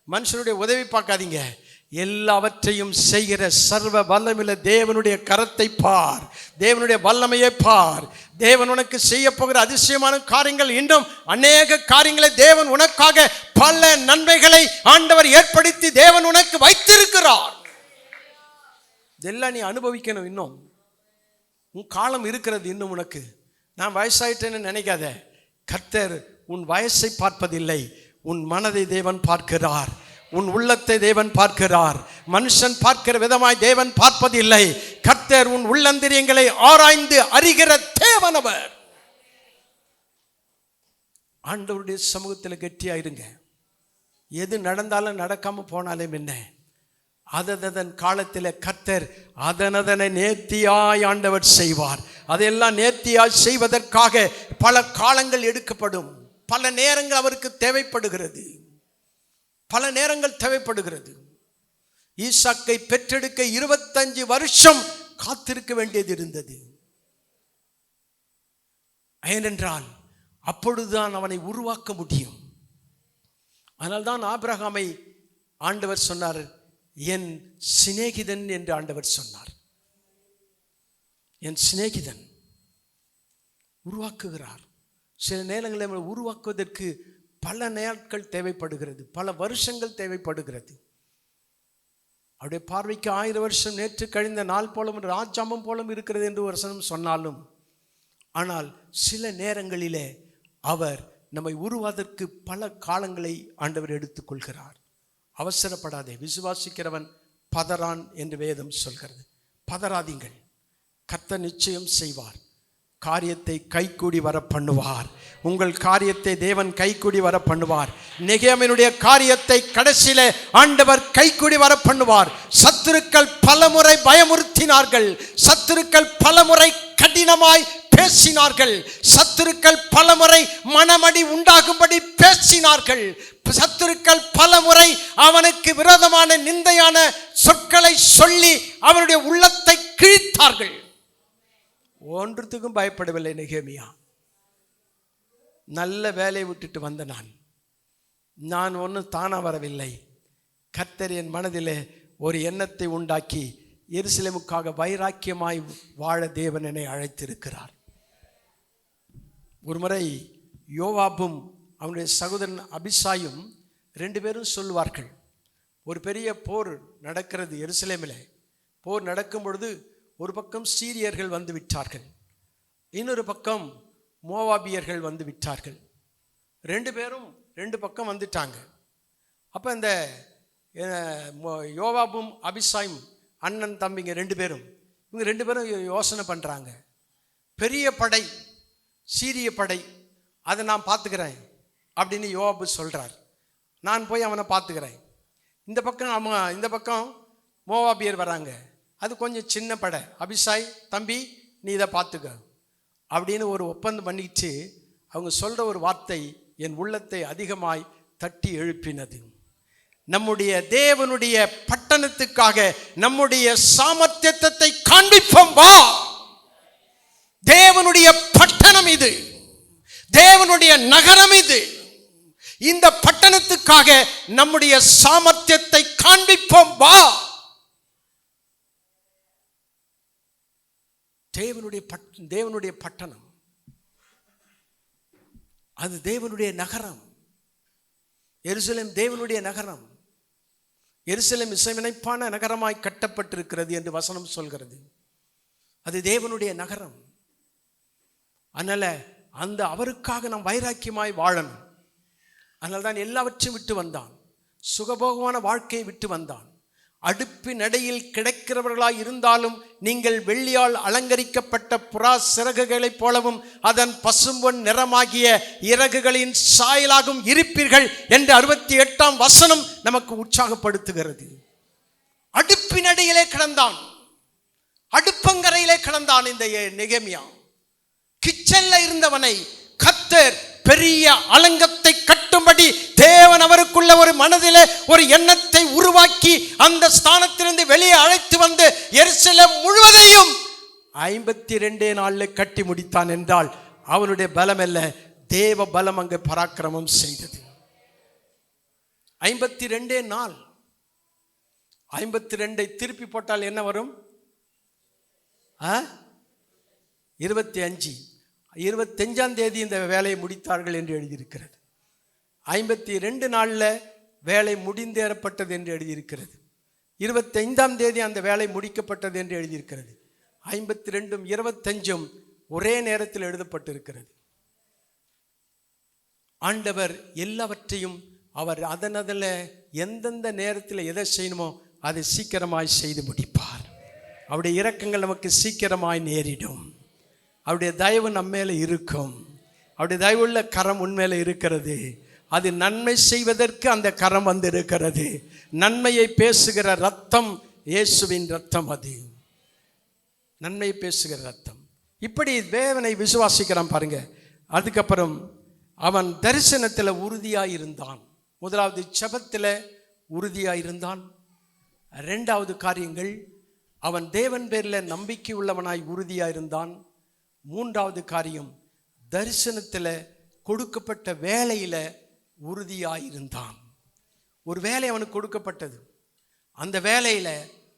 மனுஷனுடைய உதவி பார்க்காதீங்க. எல்லாவற்றையும் செய்கிற சர்வ வல்லமையுள்ள தேவனுடைய கரத்தை பார், தேவனுடைய வல்லமையை பார். தேவன் உனக்கு செய்ய போகிற அதிசயமான காரியங்கள், இன்னும் அநேக காரியங்களை தேவன் உனக்காக பல நன்மைகளை ஆண்டவர் ஏற்படுத்தி தேவன் உனக்கு வைத்திருக்கிறார். இதெல்லாம் நீ அனுபவிக்கணும். இன்னும் உன் காலம் இருக்கிறது. இன்னும் உனக்கு நான் வயசாயிட்டேன்னு நினைக்காத. கர்த்தர் உன் வயசை பார்ப்பதில்லை, உன் மனதை தேவன் பார்க்கிறார், உன் உள்ளத்தை தேவன் பார்க்கிறார். மனுஷன் பார்க்கிற விதமாய் தேவன் பார்ப்பதில்லை. கர்த்தர் உன் உள்ளந்திரியங்களை ஆராய்ந்து அறிகிற தேவனவர். ஆண்டவருடைய சமூகத்தில் கெட்டியா இருங்க. எது நடந்தாலும் நடக்காம போனாலும் என்ன, அதன் காலத்தில் கர்த்தர் அதனை நேர்த்தியாய் ஆண்டவர் செய்வார். அதையெல்லாம் நேர்த்தியாய் செய்வதற்காக பல காலங்கள் எடுக்கப்படும். பல நேரங்கள் அவருக்கு தேவைப்படுகிறது. ஈசாக்கை பெற்றெடுக்க 25 வருஷம் காத்திருக்க வேண்டியது இருந்தது. ஏனென்றால் அப்பொழுதுதான் அவனை உருவாக்க முடியும். அதனால்தான் ஆபிரகாமை ஆண்டவர் சொன்னார், என் சிநேகிதன் என்று ஆண்டவர் சொன்னார். என் சிநேகிதன் உருவாக்குகிறார். சில நேரங்களில் உருவாக்குவதற்கு பல நாட்கள் தேவைப்படுகிறது, பல வருஷங்கள் தேவைப்படுகிறது. அவருடைய பார்வைக்கு 1000 வருஷம் நேற்று கழிந்த நாள் போலும் ராஜாமம் போலும் இருக்கிறது என்று ஒரு வசனம் சொன்னாலும், ஆனால் சில நேரங்களிலே அவர் நம்மை உருவாதற்கு பல காலங்களை ஆண்டவர் எடுத்துக்கொள்கிறார். அவசரப்படாதே. விசுவாசிக்கிறவன் பதறான் என்று வேதம் சொல்கிறது. பதறாதீங்கள். கர்த்தர் நிச்சயம் செய்வார். காரியத்தை கைகூடி வர பண்ணுவார். உங்கள் காரியத்தை தேவன் கைகூடி வர பண்ணுவார். நெகேமியனுடைய காரியத்தை கடைசியில ஆண்டவர் கைகூடி வர பண்ணுவார். சத்துருக்கள் பலமுறை பயமுறுத்தினார்கள், சத்துருக்கள் பலமுறை கடினமாய் பேசினார்கள், சத்துருக்கள் பலமுறை மனமடி உண்டாகும்படி பேசினார்கள், சத்துருக்கள் பலமுறை அவனுக்கு விரோதமான நிந்தையான சொற்களை சொல்லி அவனுடைய உள்ளத்தை கிழித்தார்கள். ஒன்றுத்துக்கும் பயப்படவில்லை நெகேமியா. நல்ல வேலையை விட்டுட்டு வந்த நான் ஒன்றும் தானா வரவில்லை. கர்த்தர் என் மனதிலே ஒரு எண்ணத்தை உண்டாக்கி எருசலேமுக்காக வைராக்கியமாய் வாழ தேவன் என்னை அழைத்திருக்கிறார். ஒருமுறை யோவாபும் அவனுடைய சகோதரன் அபிசாயும் 2 பேரும் சொல்லுவார்கள், ஒரு பெரிய போர் நடக்கிறது எருசலேமில். போர் நடக்கும் பொழுது ஒரு பக்கம் சீரியர்கள் வந்து விட்டார்கள், இன்னொரு பக்கம் மோவாபியர்கள் வந்து விட்டார்கள். 2 பேரும் 2 பக்கம் வந்துட்டாங்க. அப்போ இந்த யோவாபும் அபிசாயும் அண்ணன் தம்பிங்க 2 பேரும், இவங்க 2 பேரும் யோசனை பண்ணுறாங்க. பெரிய படை, சீரிய படை, அதை நான் பார்த்துக்கிறேன் அப்படின்னு யோவாபு சொல்கிறார். நான் போய் அவனை பார்த்துக்கிறேன். இந்த பக்கம் மோவாபியர் வராங்க, அது கொஞ்சம் சின்ன படை. அபிசாய் தம்பி நீ இதை பார்த்துக்க அப்படின்னு ஒரு ஒப்பந்தம் பண்ணிட்டு அவங்க சொல்கிற ஒரு வார்த்தை என் உள்ளத்தை அதிகமாய் தட்டி எழுப்பினது. நம்முடைய தேவனுடைய பட்டணத்துக்காக நம்முடைய சாமர்த்தியத்தை காண்பிப்போம் வா. தேவனுடைய பட்டணம் இது, தேவனுடைய நகரம் இது. இந்த பட்டணத்துக்காக நம்முடைய சாமர்த்தியத்தை காண்பிப்போம் வா. தேவனுடைய பட்டணம் அது தேவனுடைய நகரம். எருசலேம் தேவனுடைய நகரம். எருசலேம் இசைவினைப்பான நகரமாய் கட்டப்பட்டிருக்கிறது என்று வசனம் சொல்கிறது. அது தேவனுடைய நகரம். அதனால அவருக்காக நாம் வைராக்கியமாய் வாழணும். அதனால தான் எல்லாவற்றையும் விட்டு வந்தான். சுகபோகமான வாழ்க்கையை விட்டு வந்தான். அடுப்பின் இடையில் கிடைக்கிறவர்களாய் இருந்தாலும் நீங்கள் வெள்ளியால் அலங்கரிக்கப்பட்ட புறா சிறகுகளைப் போலவும் அதன் பசும்பொன் நிறமாகிய இறகுகளின் சாயலாகவும் இருப்பீர்கள் என்று 68ஆம் வசனம் நமக்கு உற்சாகப்படுத்துகிறது. அடுப்பின் இடையிலே கிடந்தான், அடுப்பங்கரையிலே கிடந்தான் இந்த நெகேமியா. கிச்சன்ல இருந்தவனை கர்த்தர் பெரிய அலங்கத்தை கட்டும்படி தேவன் அவருக்குள்ள ஒரு மனதிலே ஒரு எண்ணத்தை உருவாக்கி அந்த ஸ்தானத்திலிருந்து வெளியே அழைத்து வந்து எருசலேம் முழுவதையும் 52 நாளில் கட்டி முடித்தான் என்றால் அவனுடைய பலம் அல்ல, தேவ பலம் அங்கு பராக்கிரமம் செய்தது. 52 நாள். 52 திருப்பி போட்டால் என்ன வரும்? 25ஆம் தேதி இந்த வேலையை முடித்தார்கள் என்று எழுதியிருக்கிறது. 52 நாளில் வேலை முடிந்தேறப்பட்டது என்று எழுதியிருக்கிறது. 25ஆம் தேதி அந்த வேலை முடிக்கப்பட்டது என்று எழுதியிருக்கிறது. 52ம் 25ம் ஒரே நேரத்தில் எழுதப்பட்டிருக்கிறது. ஆண்டவர் எல்லாவற்றையும் அவர் அதனதில் எந்தெந்த நேரத்தில் எதை செய்யணுமோ அதை சீக்கிரமாய் செய்து முடிப்பார். அவருடைய இரக்கங்கள் நமக்கு சீக்கிரமாய் நேரிடும். அவருடைய தயவு நம்மேல இருக்கும். அவருடைய தயவுள்ள கரம் உண்மையில இருக்கிறது. அது நன்மை செய்வதற்கு அந்த கரம் வந்து இருக்கிறது. நன்மையை பேசுகிற ரத்தம் இயேசுவின் ரத்தம். அது நன்மையை பேசுகிற ரத்தம். இப்படி தேவனை விசுவாசிக்கிறான் பாருங்க. அதுக்கப்புறம் அவன் தரிசனத்தில் உறுதியாக இருந்தான். முதலாவது ஜெபத்தில் உறுதியாக இருந்தான். 2வது காரியங்கள், அவன் தேவன் பேரில் நம்பிக்கை உள்ளவனாய் உறுதியாக இருந்தான். 3வது காரியம், தரிசனத்தில் கொடுக்கப்பட்ட வேலையில் உறுதியாயிருந்தான். ஒரு வேலை அவனுக்கு கொடுக்கப்பட்டது, அந்த வேலையில்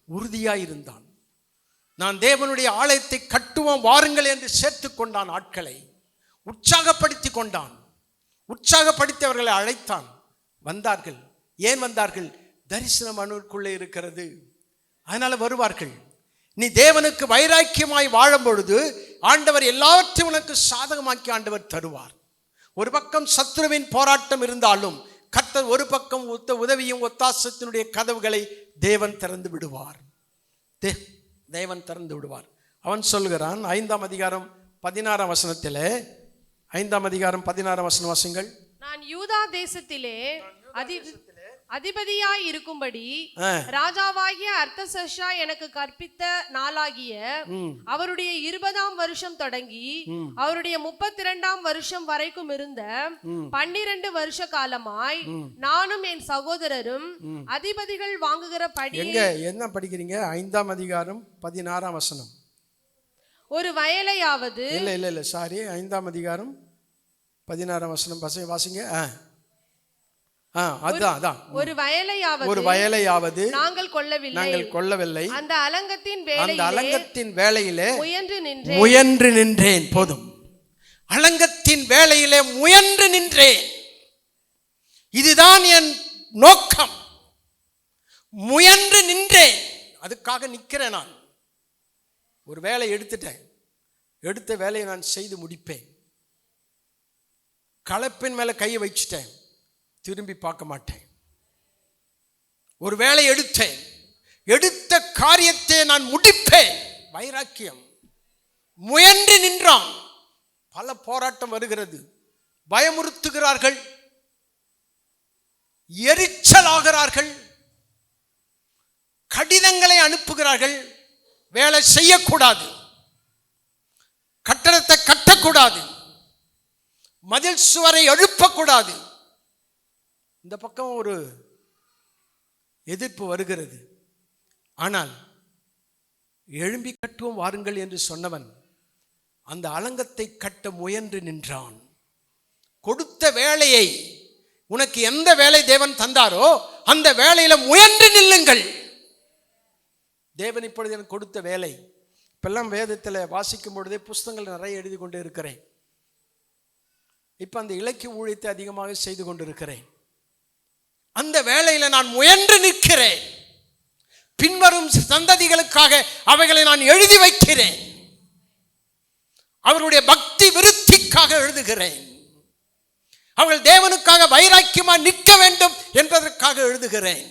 உறுதியாயிருந்தான். நான் தேவனுடைய ஆலயத்தை கட்டுவோம் வாருங்கள் என்று சேர்த்து கொண்டான். ஆட்களை உற்சாகப்படுத்தி கொண்டான். உற்சாகப்படுத்தி அவர்களை அழைத்தான். வந்தார்கள். ஏன் வந்தார்கள்? தரிசனம் அவனுக்குள்ளே இருக்கிறது, அதனால வருவார்கள். நீ தேவனுக்கு வைராக்கியமாய் வாழும் பொழுது ஆண்டவர் எல்லாவற்றையும் உனக்கு சாதகமாக்கி ஆண்டவர் தருவார். ஒரு பக்கம் சத்துருவின் போராட்டம் இருந்தாலும் கர்த்தர் ஒரு பக்கம் உதவியும் ஒத்தாசத்தினுடைய கதவுகளை தேவன் திறந்து விடுவார். தேவன் திறந்து விடுவார். அவன் சொல்கிறான் 5ஆம் அதிகாரம் 16ஆம் வசனத்தில், 5ஆம் அதிகாரம் 16ஆம் வசனம் வாசிங்கள். நான் யூதா தேசத்திலே அதிபதியாய் இருக்கும்படி ராஜாவாகிய அர்த்தசஷ்டா எனக்கு கற்பித்த நாளாகிய அவருடைய 20ஆம் வருஷம் தொடங்கி அவருடைய 32ஆம் வருஷம் வரைக்கும் இருந்த 12 வருஷ காலமாய் நானும் என் சகோதரரும் அதிபதிகள் வாங்குகிற படி. என்ன படிக்கிறீங்க? 5ஆம் அதிகாரம் 16ஆம் வசனம். ஒரு வயலையாவது இல்ல சாரி, 5ஆம் அதிகாரம் 16ஆம் வசனம் வாசிங்க. ஒரு வயலையாவது நாங்கள் கொள்ளவில்லை. அந்த அலங்கத்தின் வேளையிலே முயன்று நின்றேன். போதும். அலங்கத்தின் வேளையிலே முயன்று நின்றேன். இதுதான் என் நோக்கம். முயன்று நின்றேன். அதுக்காக நிற்கிறேன். நான் ஒரு வேலை எடுத்த வேலையை நான் செய்து முடிப்பேன். கலப்பின் மேல கையை வச்சுட்டேன், திரும்பி பார்க்க மாட்டேன். ஒரு வேலை எடுத்தேன், எடுத்த காரியத்தை நான் முடிப்பேன். வைராக்கியம். முயன்று நின்றான். பல போராட்டம் வருகிறது, பயமுறுத்துகிறார்கள், எரிச்சலாகிறார்கள், கடிதங்களை அனுப்புகிறார்கள். வேலை செய்யக்கூடாது, கட்டடத்தை கட்டக்கூடாது, மதில் சுவரை எழுப்பக்கூடாது. இந்த பக்கம் ஒரு எதிர்ப்பு வருகிறது. ஆனால் எழும்பி கட்டுவோம் வாருங்கள் என்று சொன்னவன் அந்த அலங்கத்தை கட்ட முயன்று நின்றான். கொடுத்த வேலையை, உனக்கு எந்த வேலை தேவன் தந்தாரோ அந்த வேலையில முயன்று நில்லுங்கள். தேவன் இப்பொழுது எனக்கு கொடுத்த வேலை, இப்பெல்லாம் வேதத்தில் வாசிக்கும் பொழுதே புஸ்தகங்கள் நிறைய எழுதி கொண்டு இருக்கிறேன். இப்ப அந்த இலக்கிய ஊழியத்தை அதிகமாக செய்து கொண்டிருக்கிறேன். அந்த வேலையில நான் முயன்று நிற்கிறேன். பின்வரும் சந்ததிகளுக்காக அவைகளை நான் எழுதி வைக்கிறேன். அவருடைய பக்தி விருத்திக்காக எழுதுகிறேன். அவர்கள் தேவனுக்காக வைராக்கியமா நிற்க வேண்டும் என்பதற்காக எழுதுகிறேன்.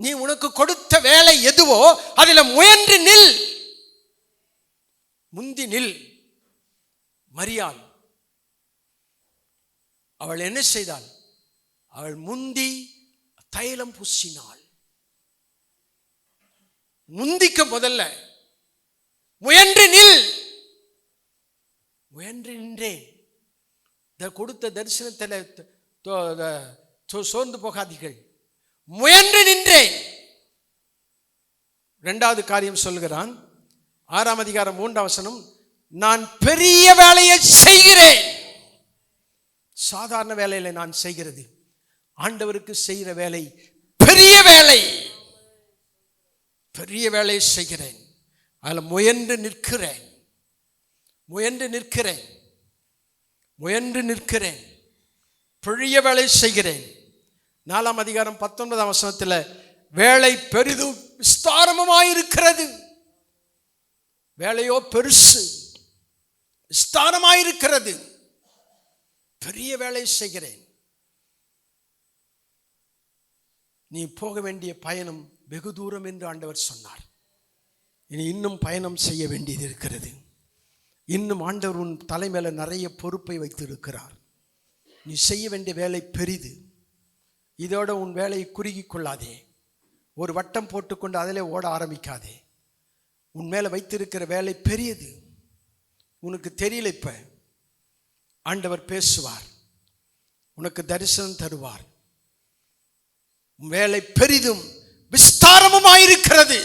நீ உனக்கு கொடுத்த வேலை எதுவோ அதில் முயன்று நில், முந்தி நில். மரியாள் அவள் என்ன செய்தாள்? அவள் முந்தி தைலம் பூசினாள். முந்திக்க முதல்ல முயன்று நில். முயன்று நின்றேன். கொடுத்த தரிசனத்தில் சோர்ந்து போகாதீர்கள். முயன்று நின்றேன். இரண்டாவது காரியம் சொல்கிறான், 6ஆம் அதிகாரம் 3ஆம் வசனம், நான் பெரிய வேலையை செய்கிறேன். சாதாரண வேலையில நான் செய்கிறது, ஆண்டவருக்கு செய்கிற வேலை பெரிய வேலை. பெரிய வேலையை செய்கிறேன், அதில் முயன்று நிற்கிறேன். முயன்று நிற்கிறேன், முயன்று நிற்கிறேன், பெரிய வேலை செய்கிறேன். 4ஆம் அதிகாரம் 19ஆம் வசனத்தில், வேலை பெரிதும் விஸ்தாரமாயிருக்கிறது. வேலையோ பெருசு, விஸ்தாரமாயிருக்கிறது. பெரிய வேலை செய்கிறேன். நீ போக வேண்டிய பயணம் வெகு தூரம் என்று ஆண்டவர் சொன்னார். இனி இன்னும் பயணம் செய்ய வேண்டியது இருக்கிறது. இன்னும் ஆண்டவர் உன் தலைமையில நிறைய பொறுப்பை வைத்திருக்கிறார். நீ செய்ய வேண்டிய வேலை பெரிது. இதோட உன் வேலையை குறுகி கொள்ளாதே. ஒரு வட்டம் போட்டுக்கொண்டு அதிலே ஓட ஆரம்பிக்காதே. உன் மேலே வைத்திருக்கிற வேலை பெரியது. உனக்கு தெரியல. இப்ப ஆண்டவர் பேசுவார், உனக்கு தரிசனம் தருவார். வேலை பெரிதும் விஸ்தாரமுமாயிருக்கிறது.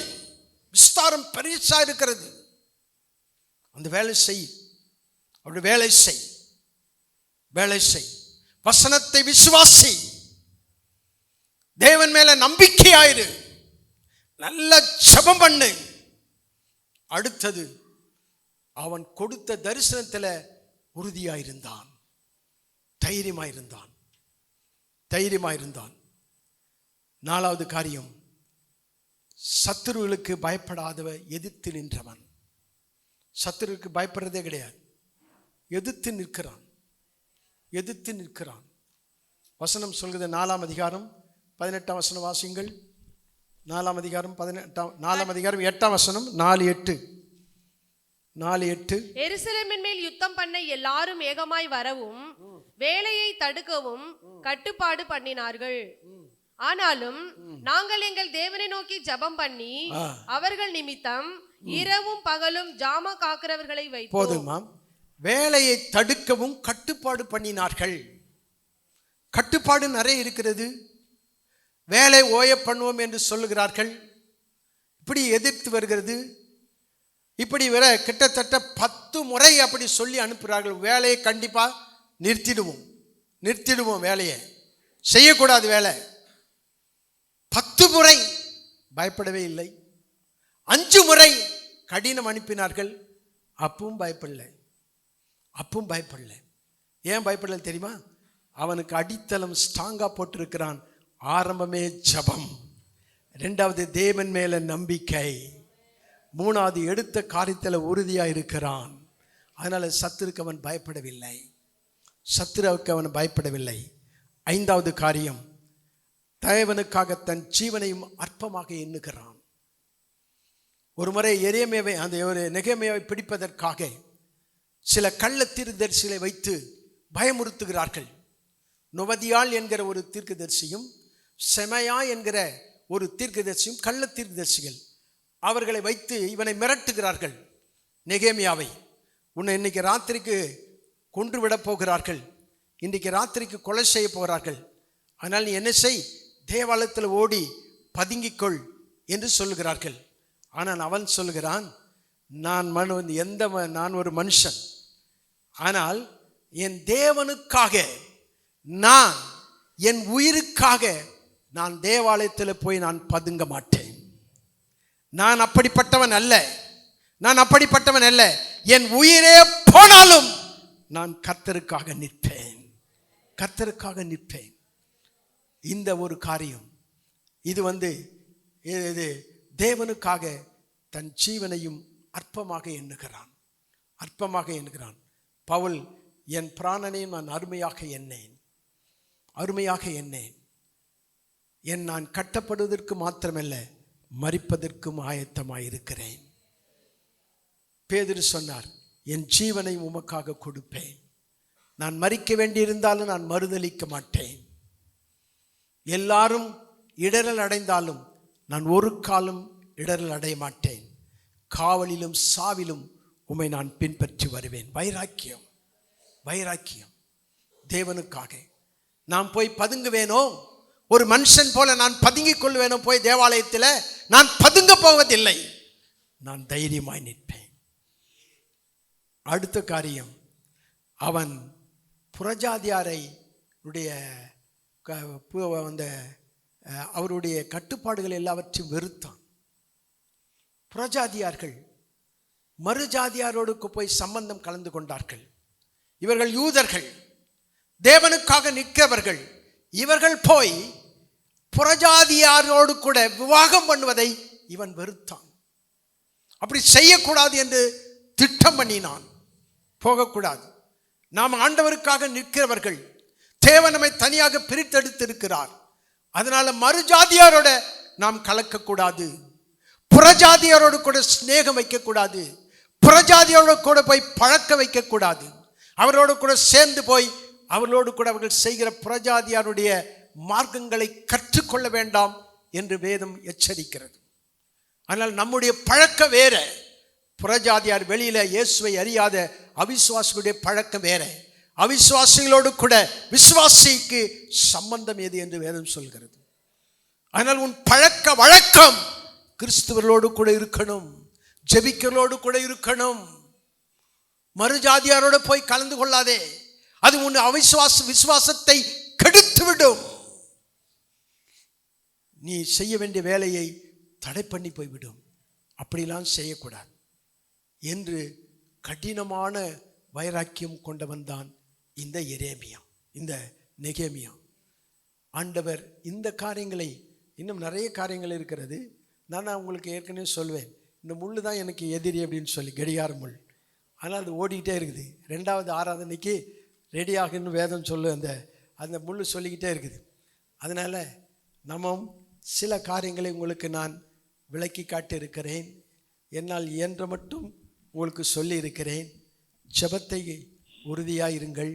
விஸ்தாரம் பெருசா இருக்கிறது. அந்த வேலை செய். அவருடைய வேலை செய். வேலை செய். வசனத்தை விசுவாசி. தேவன் மேல நம்பிக்கையாயிரு. நல்ல ஜெபம் பண்ணு. அடுத்தது, அவன் கொடுத்த தரிசனத்தில் உறுதியாயிருந்தான், தைரியமாயிருந்தான், தைரியமாயிருந்தான். 4வது காரியம், சத்துருவுக்கு பயப்படாதவ எதிர்த்து நின்றவன். சத்துருவுக்கு பயப்படுறதே கிடையாது. எதிர்த்து நிற்கிறான், எதிர்த்து நிற்கிறான். வசனம் சொல்கிறது, 4ஆம் அதிகாரம் 18ஆம் வசனம் வாசிங்கள். 4ஆம் அதிகாரம் 8ஆம் வசனம், 4:8. எருசலேமின் மேல் யுத்தம் பண்ண எல்லாரும் ஏகமாய் வரவும் வேலையை தடுக்கவும் கட்டுப்பாடு பண்ணினார்கள். ஆனாலும் நாங்கள் எங்கள் தேவனை நோக்கி ஜெபம் பண்ணி அவர்கள் நிமித்தம் இரவும் பகலும் ஜாம காக்கிறவர்களை வைத்தோம். போதுமா? வேலையை தடுக்கவும் கட்டுப்பாடு பண்ணினார்கள். கட்டுப்பாடு நிறைய இருக்கிறது. வேலை ஓய பண்ணுவோம் என்று சொல்லுகிறார்கள். இப்படி எதிர்த்து வருகிறது. இப்படி வர கிட்டத்தட்ட 10 முறை அப்படி சொல்லி அனுப்புகிறார்கள். வேலையை கண்டிப்பா நிறுத்திடுவோம், நிறுத்திடுவோம், வேலையை செய்யக்கூடாது. வேலை 10 முறை பயப்படவே இல்லை. 5 முறை கடினம் அனுப்பினார்கள். அப்பவும் பயப்படல, அப்பவும் பயப்படல. ஏன் பயப்படல தெரியுமா? அவனுக்கு அடித்தளம் ஸ்ட்ராங்கா போட்டிருக்கிறான். ஆரம்பமே ஜெபம், 2வது தேவன் மேல நம்பிக்கை, 3வது எடுத்த காரியத்தில் உறுதியா இருக்கிறான். அதனால சத்துருக்கு அவன் பயப்படவில்லை. சத்துருவுக்கு அவன் பயப்படவில்லை. ஐந்தாவது காரியம், தேவனுக்காக தன் ஜீவனையும் அற்பமாக எண்ணுகிறான். ஒரு முறை எரேமியாவை ஒரு நெகேமியாவை பிடிப்பதற்காக சில கள்ள தீர்க்கதரிசிகளை வைத்து பயமுறுத்துகிறார்கள். நொவதியாள் என்கிற ஒரு தீர்க்கதரிசியும் செமையா என்கிற ஒரு தீர்க்கதரிசியும் கள்ள தீர்க்கதரிசிகள் அவர்களை வைத்து இவனை மிரட்டுகிறார்கள். நெகேமியாவை, உன்னை இன்னைக்கு ராத்திரிக்கு கொன்று விட போகிறார்கள், இன்றைக்கு ராத்திரிக்கு கொலை செய்ய போகிறார்கள், அதனால் நீ என்ன செய், தேவாலயத்தில் ஓடி பதுங்கிக்கொள் என்று சொல்லுகிறார்கள். ஆனால் அவன் சொல்லுகிறான், நான் ஒரு மனுஷன், ஆனால் என் தேவனுக்காக நான் என் உயிருக்காக நான் தேவாலயத்தில் போய் நான் பதுங்க மாட்டேன். நான் அப்படிப்பட்டவன் அல்ல. என் உயிரே போனாலும் நான் கர்த்தருக்காக நிற்பேன். இந்த ஒரு காரியம், இது தேவனுக்காக தன் ஜீவனையும் அற்பமாக எண்ணுகிறான். பவுல், என் பிராணனையும் நான் அருமையாக எண்ணேன். நான் கட்டப்படுவதற்கு மாத்திரமல்ல, மரிப்பதற்கும் ஆயத்தமாயிருக்கிறேன். பேதுரு சொன்னார், என் ஜீவனை உமக்காக கொடுப்பேன். நான் மரிக்க வேண்டியிருந்தாலும் நான் மறுதலிக்க மாட்டேன். எல்லாரும் இடரல் அடைந்தாலும் நான் ஒரு காலம் இடரல் அடைய மாட்டேன். காவலிலும் சாவிலும் உம்மை நான் பின்பற்றி வருவேன். வைராக்கியம் தேவனுக்காக நான் போய் பதுங்குவேனோ, ஒரு மனுஷன் போல நான் பதுங்கிக் கொள்வேனோ போய் தேவாலயத்தில், நான் பதுங்க போவதில்லை, நான் தைரியமாய் நிற்பேன். அடுத்த காரியம், அவன் புறஜாதியாரை அவருடைய கட்டுப்பாடுகள் எல்லாவற்றையும் வெறுத்தான். புறஜாதியார்கள் மறுஜாதியாரோடு போய் சம்பந்தம் கலந்து கொண்டார்கள். இவர்கள் யூதர்கள், தேவனுக்காக நிற்கிறவர்கள். இவர்கள் போய் புறஜாதியாரோடு கூட விவாகம் பண்ணுவதை இவன் வெறுத்தான். அப்படி செய்யக்கூடாது என்று திட்டம் பண்ணினான். போகக்கூடாது. நாம் ஆண்டவருக்காக நிற்கிறவர்கள், தேவன் நம்மை தனியாக பிரித்தெடுத்திருக்கிறார். அதனால மறுஜாதியாரோட நாம் கலக்கக்கூடாது, புறஜாதியாரோடு கூட சிநேகம் வைக்கக்கூடாது, புறஜாதியாரோடு கூட போய் பழக்க வைக்கக்கூடாது, அவரோடு கூட சேர்ந்து போய் அவர்களோடு கூட அவர்கள் செய்கிற புறஜாதியாருடைய மார்க்கங்களை கற்றுக்கொள்ள வேண்டாம் என்று வேதம் எச்சரிக்கிறது. ஆனால் நம்முடைய பழக்க வேற, புறஜாதியார் வெளியில இயேசுவை அறியாத அவிசுவாசிகளுடைய பழக்கம் வேற. அவிசுவாசிகளோடு கூட விசுவாசிக்கு சம்பந்தம் ஏது என்று வேதம் சொல்கிறது. ஆனால் உன் பழக்க வழக்கம் கிறிஸ்துவர்களோடு கூட இருக்கணும், ஜெபிக்கிறோடு கூட இருக்கணும். மறுஜாதியாரோடு போய் கலந்து கொள்ளாதே, அது உன் விசுவாசத்தை கெடுத்துவிடும். நீ செய்ய வேண்டிய வேலையை தடை பண்ணி போய்விடும். அப்படிலாம் செய்யக்கூடாது என்று கடினமான வைராக்கியம் கொண்டவன் தான் இந்த எரேமியா, இந்த நெகேமியா. ஆண்டவர் இந்த காரியங்களை, இன்னும் நிறைய காரியங்கள் இருக்கிறது. நான் உங்களுக்கு ஏற்கனவே சொல்வேன், இந்த முள் தான் எனக்கு எதிரி அப்படின்னு சொல்லி, கடிகார முள். ஆனால் அது ஓடிக்கிட்டே இருக்குது. 2வது ஆராதனைக்கு ரெடியாகுன்னு வேதம் சொல்லு, அந்த முள் சொல்லிக்கிட்டே இருக்குது. அதனால் நம்ம சில காரியங்களை உங்களுக்கு நான் விளக்கி காட்டியிருக்கிறேன். என்னால் இயன்ற மட்டும் உங்களுக்கு சொல்லி இருக்கிறேன். ஜெபத்தை உறுதியாக இருங்கள்.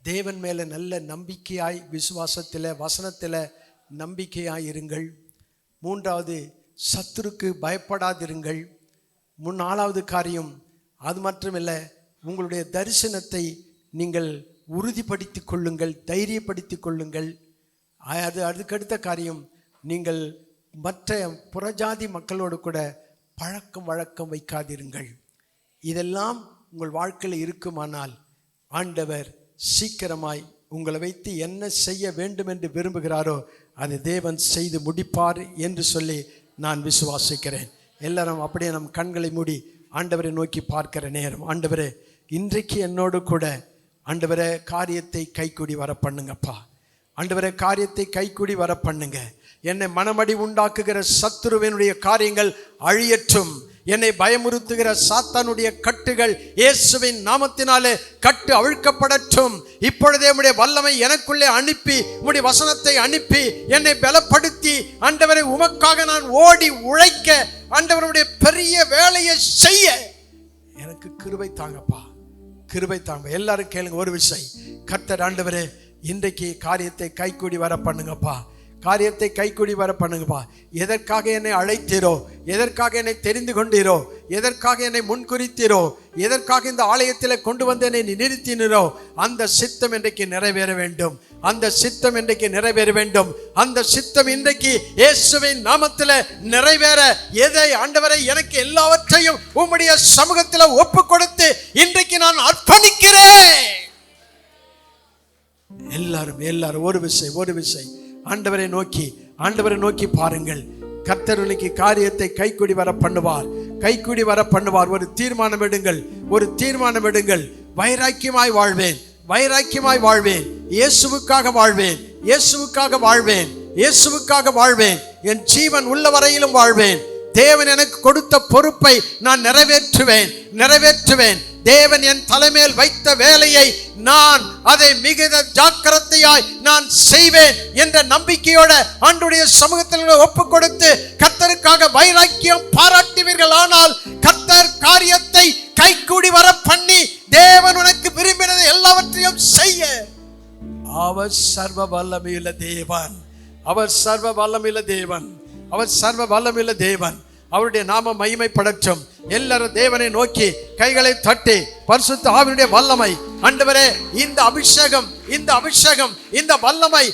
தேவன் மேலே நல்ல நம்பிக்கையாய், விசுவாசத்தில், வசனத்தில் நம்பிக்கையாய் இருங்கள். 3வது, சத்துருக்கு பயப்படாதிருங்கள். 4வது காரியம், அது மட்டுமில்லை, உங்களுடைய தரிசனத்தை நீங்கள் உறுதிப்படுத்தி கொள்ளுங்கள், தைரியப்படுத்தி கொள்ளுங்கள். அதுக்கடுத்த காரியம், நீங்கள் மற்ற புறஜாதி மக்களோடு கூட பழக்கம் வழக்கம் வைக்காதிருங்கள். இதெல்லாம் உங்கள் வாழ்க்கையில் இருக்குமானால் ஆண்டவர் சீக்கிரமாய் உங்களை வைத்து என்ன செய்ய வேண்டும் என்று விரும்புகிறாரோ அதை தேவன் செய்து முடிப்பார் என்று சொல்லி நான் விசுவாசிக்கிறேன். எல்லாரும் அப்படியே நம் கண்களை மூடி ஆண்டவரை நோக்கி பார்க்கிற நேரம். ஆண்டவரே, இன்றைக்கு என்னோடு கூட ஆண்டவரே காரியத்தை கைக்கூடி வர பண்ணுங்கப்பா. ஆண்டவரே, காரியத்தை கைக்கூடி வர பண்ணுங்க. என்னை மனமடி உண்டாக்குகிற சத்துருவினுடைய காரியங்கள் அழியற்றும். என்னை பயமுறுத்துகிற சாத்தானுடைய கட்டுகள் இயேசுவின் நாமத்தினாலே கட்டு அவிழ்க்கப்படட்டும். இப்பொழுதே உம்முடைய வல்லமை எனக்குள்ளே அனுப்பி, உம்முடைய வசனத்தை அனுப்பி என்னை பலப்படுத்தி, ஆண்டவரை உமக்காக நான் ஓடி உழைக்க, ஆண்டவருடைய பெரிய வேலையை செய்ய எனக்கு கிருபை தாங்கப்பா, கிருபை தாங்க. எல்லாரும் கேளுங்க ஒரு விஷயம். கர்த்தர் ஆண்டவரே இன்றைக்கு காரியத்தை கைக்கூடி வர பண்ணுங்கப்பா, காரியத்தை கைக்கூடி வர பண்ணுங்கப்பா. எதற்காக என்னை அழைத்தீரோ, எதற்காக என்னை தெரிந்து கொண்டீரோ, எதற்காக என்னை முன்குறித்தீரோ, எதற்காக இந்த ஆலயத்தில் கொண்டு வந்து என்னை நிறுத்தினீரோ, அந்த சித்தம் இன்றைக்கு நிறைவேற வேண்டும், அந்த சித்தம் இன்றைக்கு நிறைவேற வேண்டும். அந்த சித்தம் இன்றைக்கு இயேசுவின் நாமத்தில் நிறைவேற, எதை ஆண்டவரை எனக்கு எல்லாவற்றையும் உம்முடைய சமூகத்தில் ஒப்பு கொடுத்து இன்றைக்கு நான் அர்ப்பணிக்கிறேன். எல்லாரும் ஒரு விஷயம் ஆண்டவரை நோக்கி பாருங்கள். கர்த்தர் இன்னைக்கு காரியத்தை கைக்கூடி வர பண்ணுவார். ஒரு தீர்மானம் எடுங்கள். வைராக்கியமாய் வாழ்வேன், இயேசுவுக்காக வாழ்வேன், என் ஜீவன் உள்ள வரையிலும் வாழ்வேன். தேவன் எனக்கு கொடுத்த பொறுப்பை நான் நிறைவேற்றுவேன். தேவன் என் தலைமையில் வைத்த வேலையை நான் அதை மிகுந்த ஜாக்கிரதையாய் நான் செய்வேன் என்ற நம்பிக்கையோட ஆண்டவருடைய சமூகத்தில் ஒப்பு கொடுத்து கர்த்தருக்காக வைராக்கியம் பாராட்டுவீர்கள். ஆனால் கர்த்தர் காரியத்தை கைக்கூடி வர பண்ணி தேவன் உனக்கு விரும்பினதை எல்லாவற்றையும் செய்ய அவர் சர்வ வல்லமையுள்ள தேவன். அவருடைய நாம மகிமைப்படட்டும். எல்லாரும் தேவனை நோக்கி கைகளை தட்டி பரிசுத்த ஆவியுடைய வல்லமை, ஆண்டவரே இந்த அபிஷேகம், இந்த வல்லமை,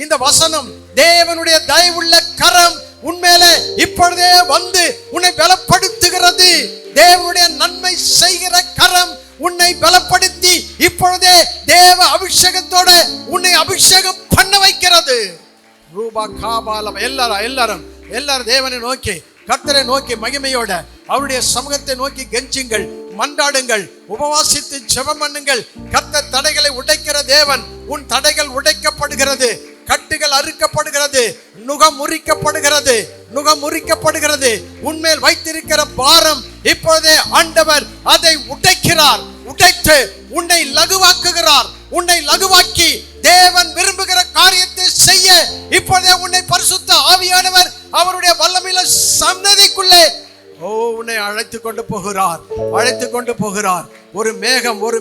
இந்த வசனம், தேவனுடைய தயவுள்ள கரம் உன்மேலே இப்பொழுதே வந்து உன்னை பலப்படுத்துகிறது. தேவனுடைய நன்மை செய்கிற கரம் உன்னை பலப்படுத்தி இப்பொழுதே தேவ அபிஷேகத்தோட உன்னை அபிஷேகம் பண்ண வைக்கிறது. ரூபா காபாலம். எல்லாரும் தேவனை நோக்கி, கர்த்தரை நோக்கி மகிமையோட அவருடைய சமூகத்தை நோக்கி கெஞ்சுங்கள், மன்றாடுங்கள், உபவாசித்து ஜெபம் பண்ணுங்கள். கர்த்தர் தடைகளை உடைக்கிற தேவன். உன் தடைகள் உடைக்கப்படுகிறது, கட்டுகள் அறுக்கப்படுகிறது, நுகம் முறிக்கப்படுகிறது. உன்மேல் வைத்திருக்கிற பாரம் இப்பொழுதே ஆண்டவர் அதை உடைத்து உன்னை லகுவாக்கி தேவன் விரும்புகிற காரியத்தை செய்ய இப்பொழுதே உன்னை பரிசுத்த ஆவியானவர் அவருடைய வல்லமையில சன்னதிக்குள்ளே உன்னை அழைத்து கொண்டு போகிறார். ஒரு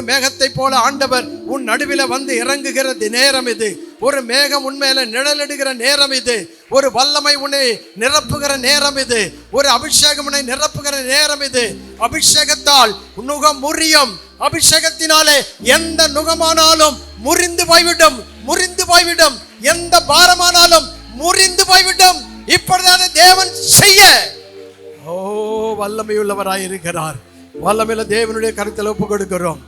மேகத்தை போல ஆண்டவர் உன் நடுவில வந்து இறங்குகிற நேரம் இது. ஒரு மேகம் உன்மேல நிழலிடுகிற நேரம் இது. ஒரு வல்லமை உன்னை நிரப்புகிற நேரம் இது. ஒரு அபிஷேகம் உன்னை நிரப்புகிற நேரம் இது. அபிஷேகத்தால் நுகம் முறியும். அபிஷேகத்தினாலே எந்த நுகமானாலும் முறிந்து போய்விடும். எந்த பாரமானாலும் முறிந்து போய்விடும். இப்பொழுது தேவன் செய்ய வல்லமையுள்ளவராயிருக்கிறார். வல்லமையில தேவனுடைய கருத்தில் ஒப்பு கொடுக்கிறோம்.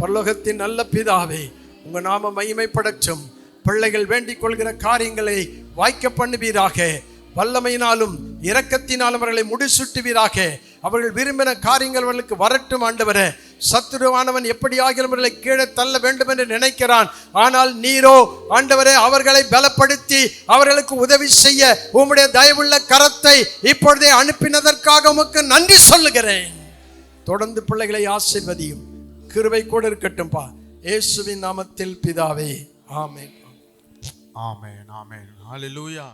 பரலோகத்தின் நல்ல பிதாவே, உங்க நாம மகிமைப்படட்டும். பிள்ளைகள் வேண்டிக் கொள்கிற காரியங்களை வாய்க்க பண்ணுவீராக. வல்லமையினாலும் இரக்கத்தினாலும் அவர்களை முடிசூட்டுவீராக. அவர்கள் விரும்பின காரியங்கள் அவர்களுக்கு வரட்டும். ஆண்டவரே, சத்துருவானவன் எப்படியாகிலும் அவர்களை கீழே தள்ள வேண்டும் என்று நினைக்கிறான். ஆனால் நீரோ ஆண்டவரே அவர்களை பலப்படுத்தி அவர்களுக்கு உதவி செய்ய உம்முடைய தயவுள்ள கரத்தை இப்பொழுதே அனுப்பினதற்காக உமக்கு நன்றி சொல்லுகிறேன். தொடர்ந்து பிள்ளைகளை ஆசீர்வதியும். கிருபை கூட இருக்கட்டும்பா. இயேசுவின் நாமத்தில் பிதாவே, ஆமென். ஆமென். ஹல்லேலூயா.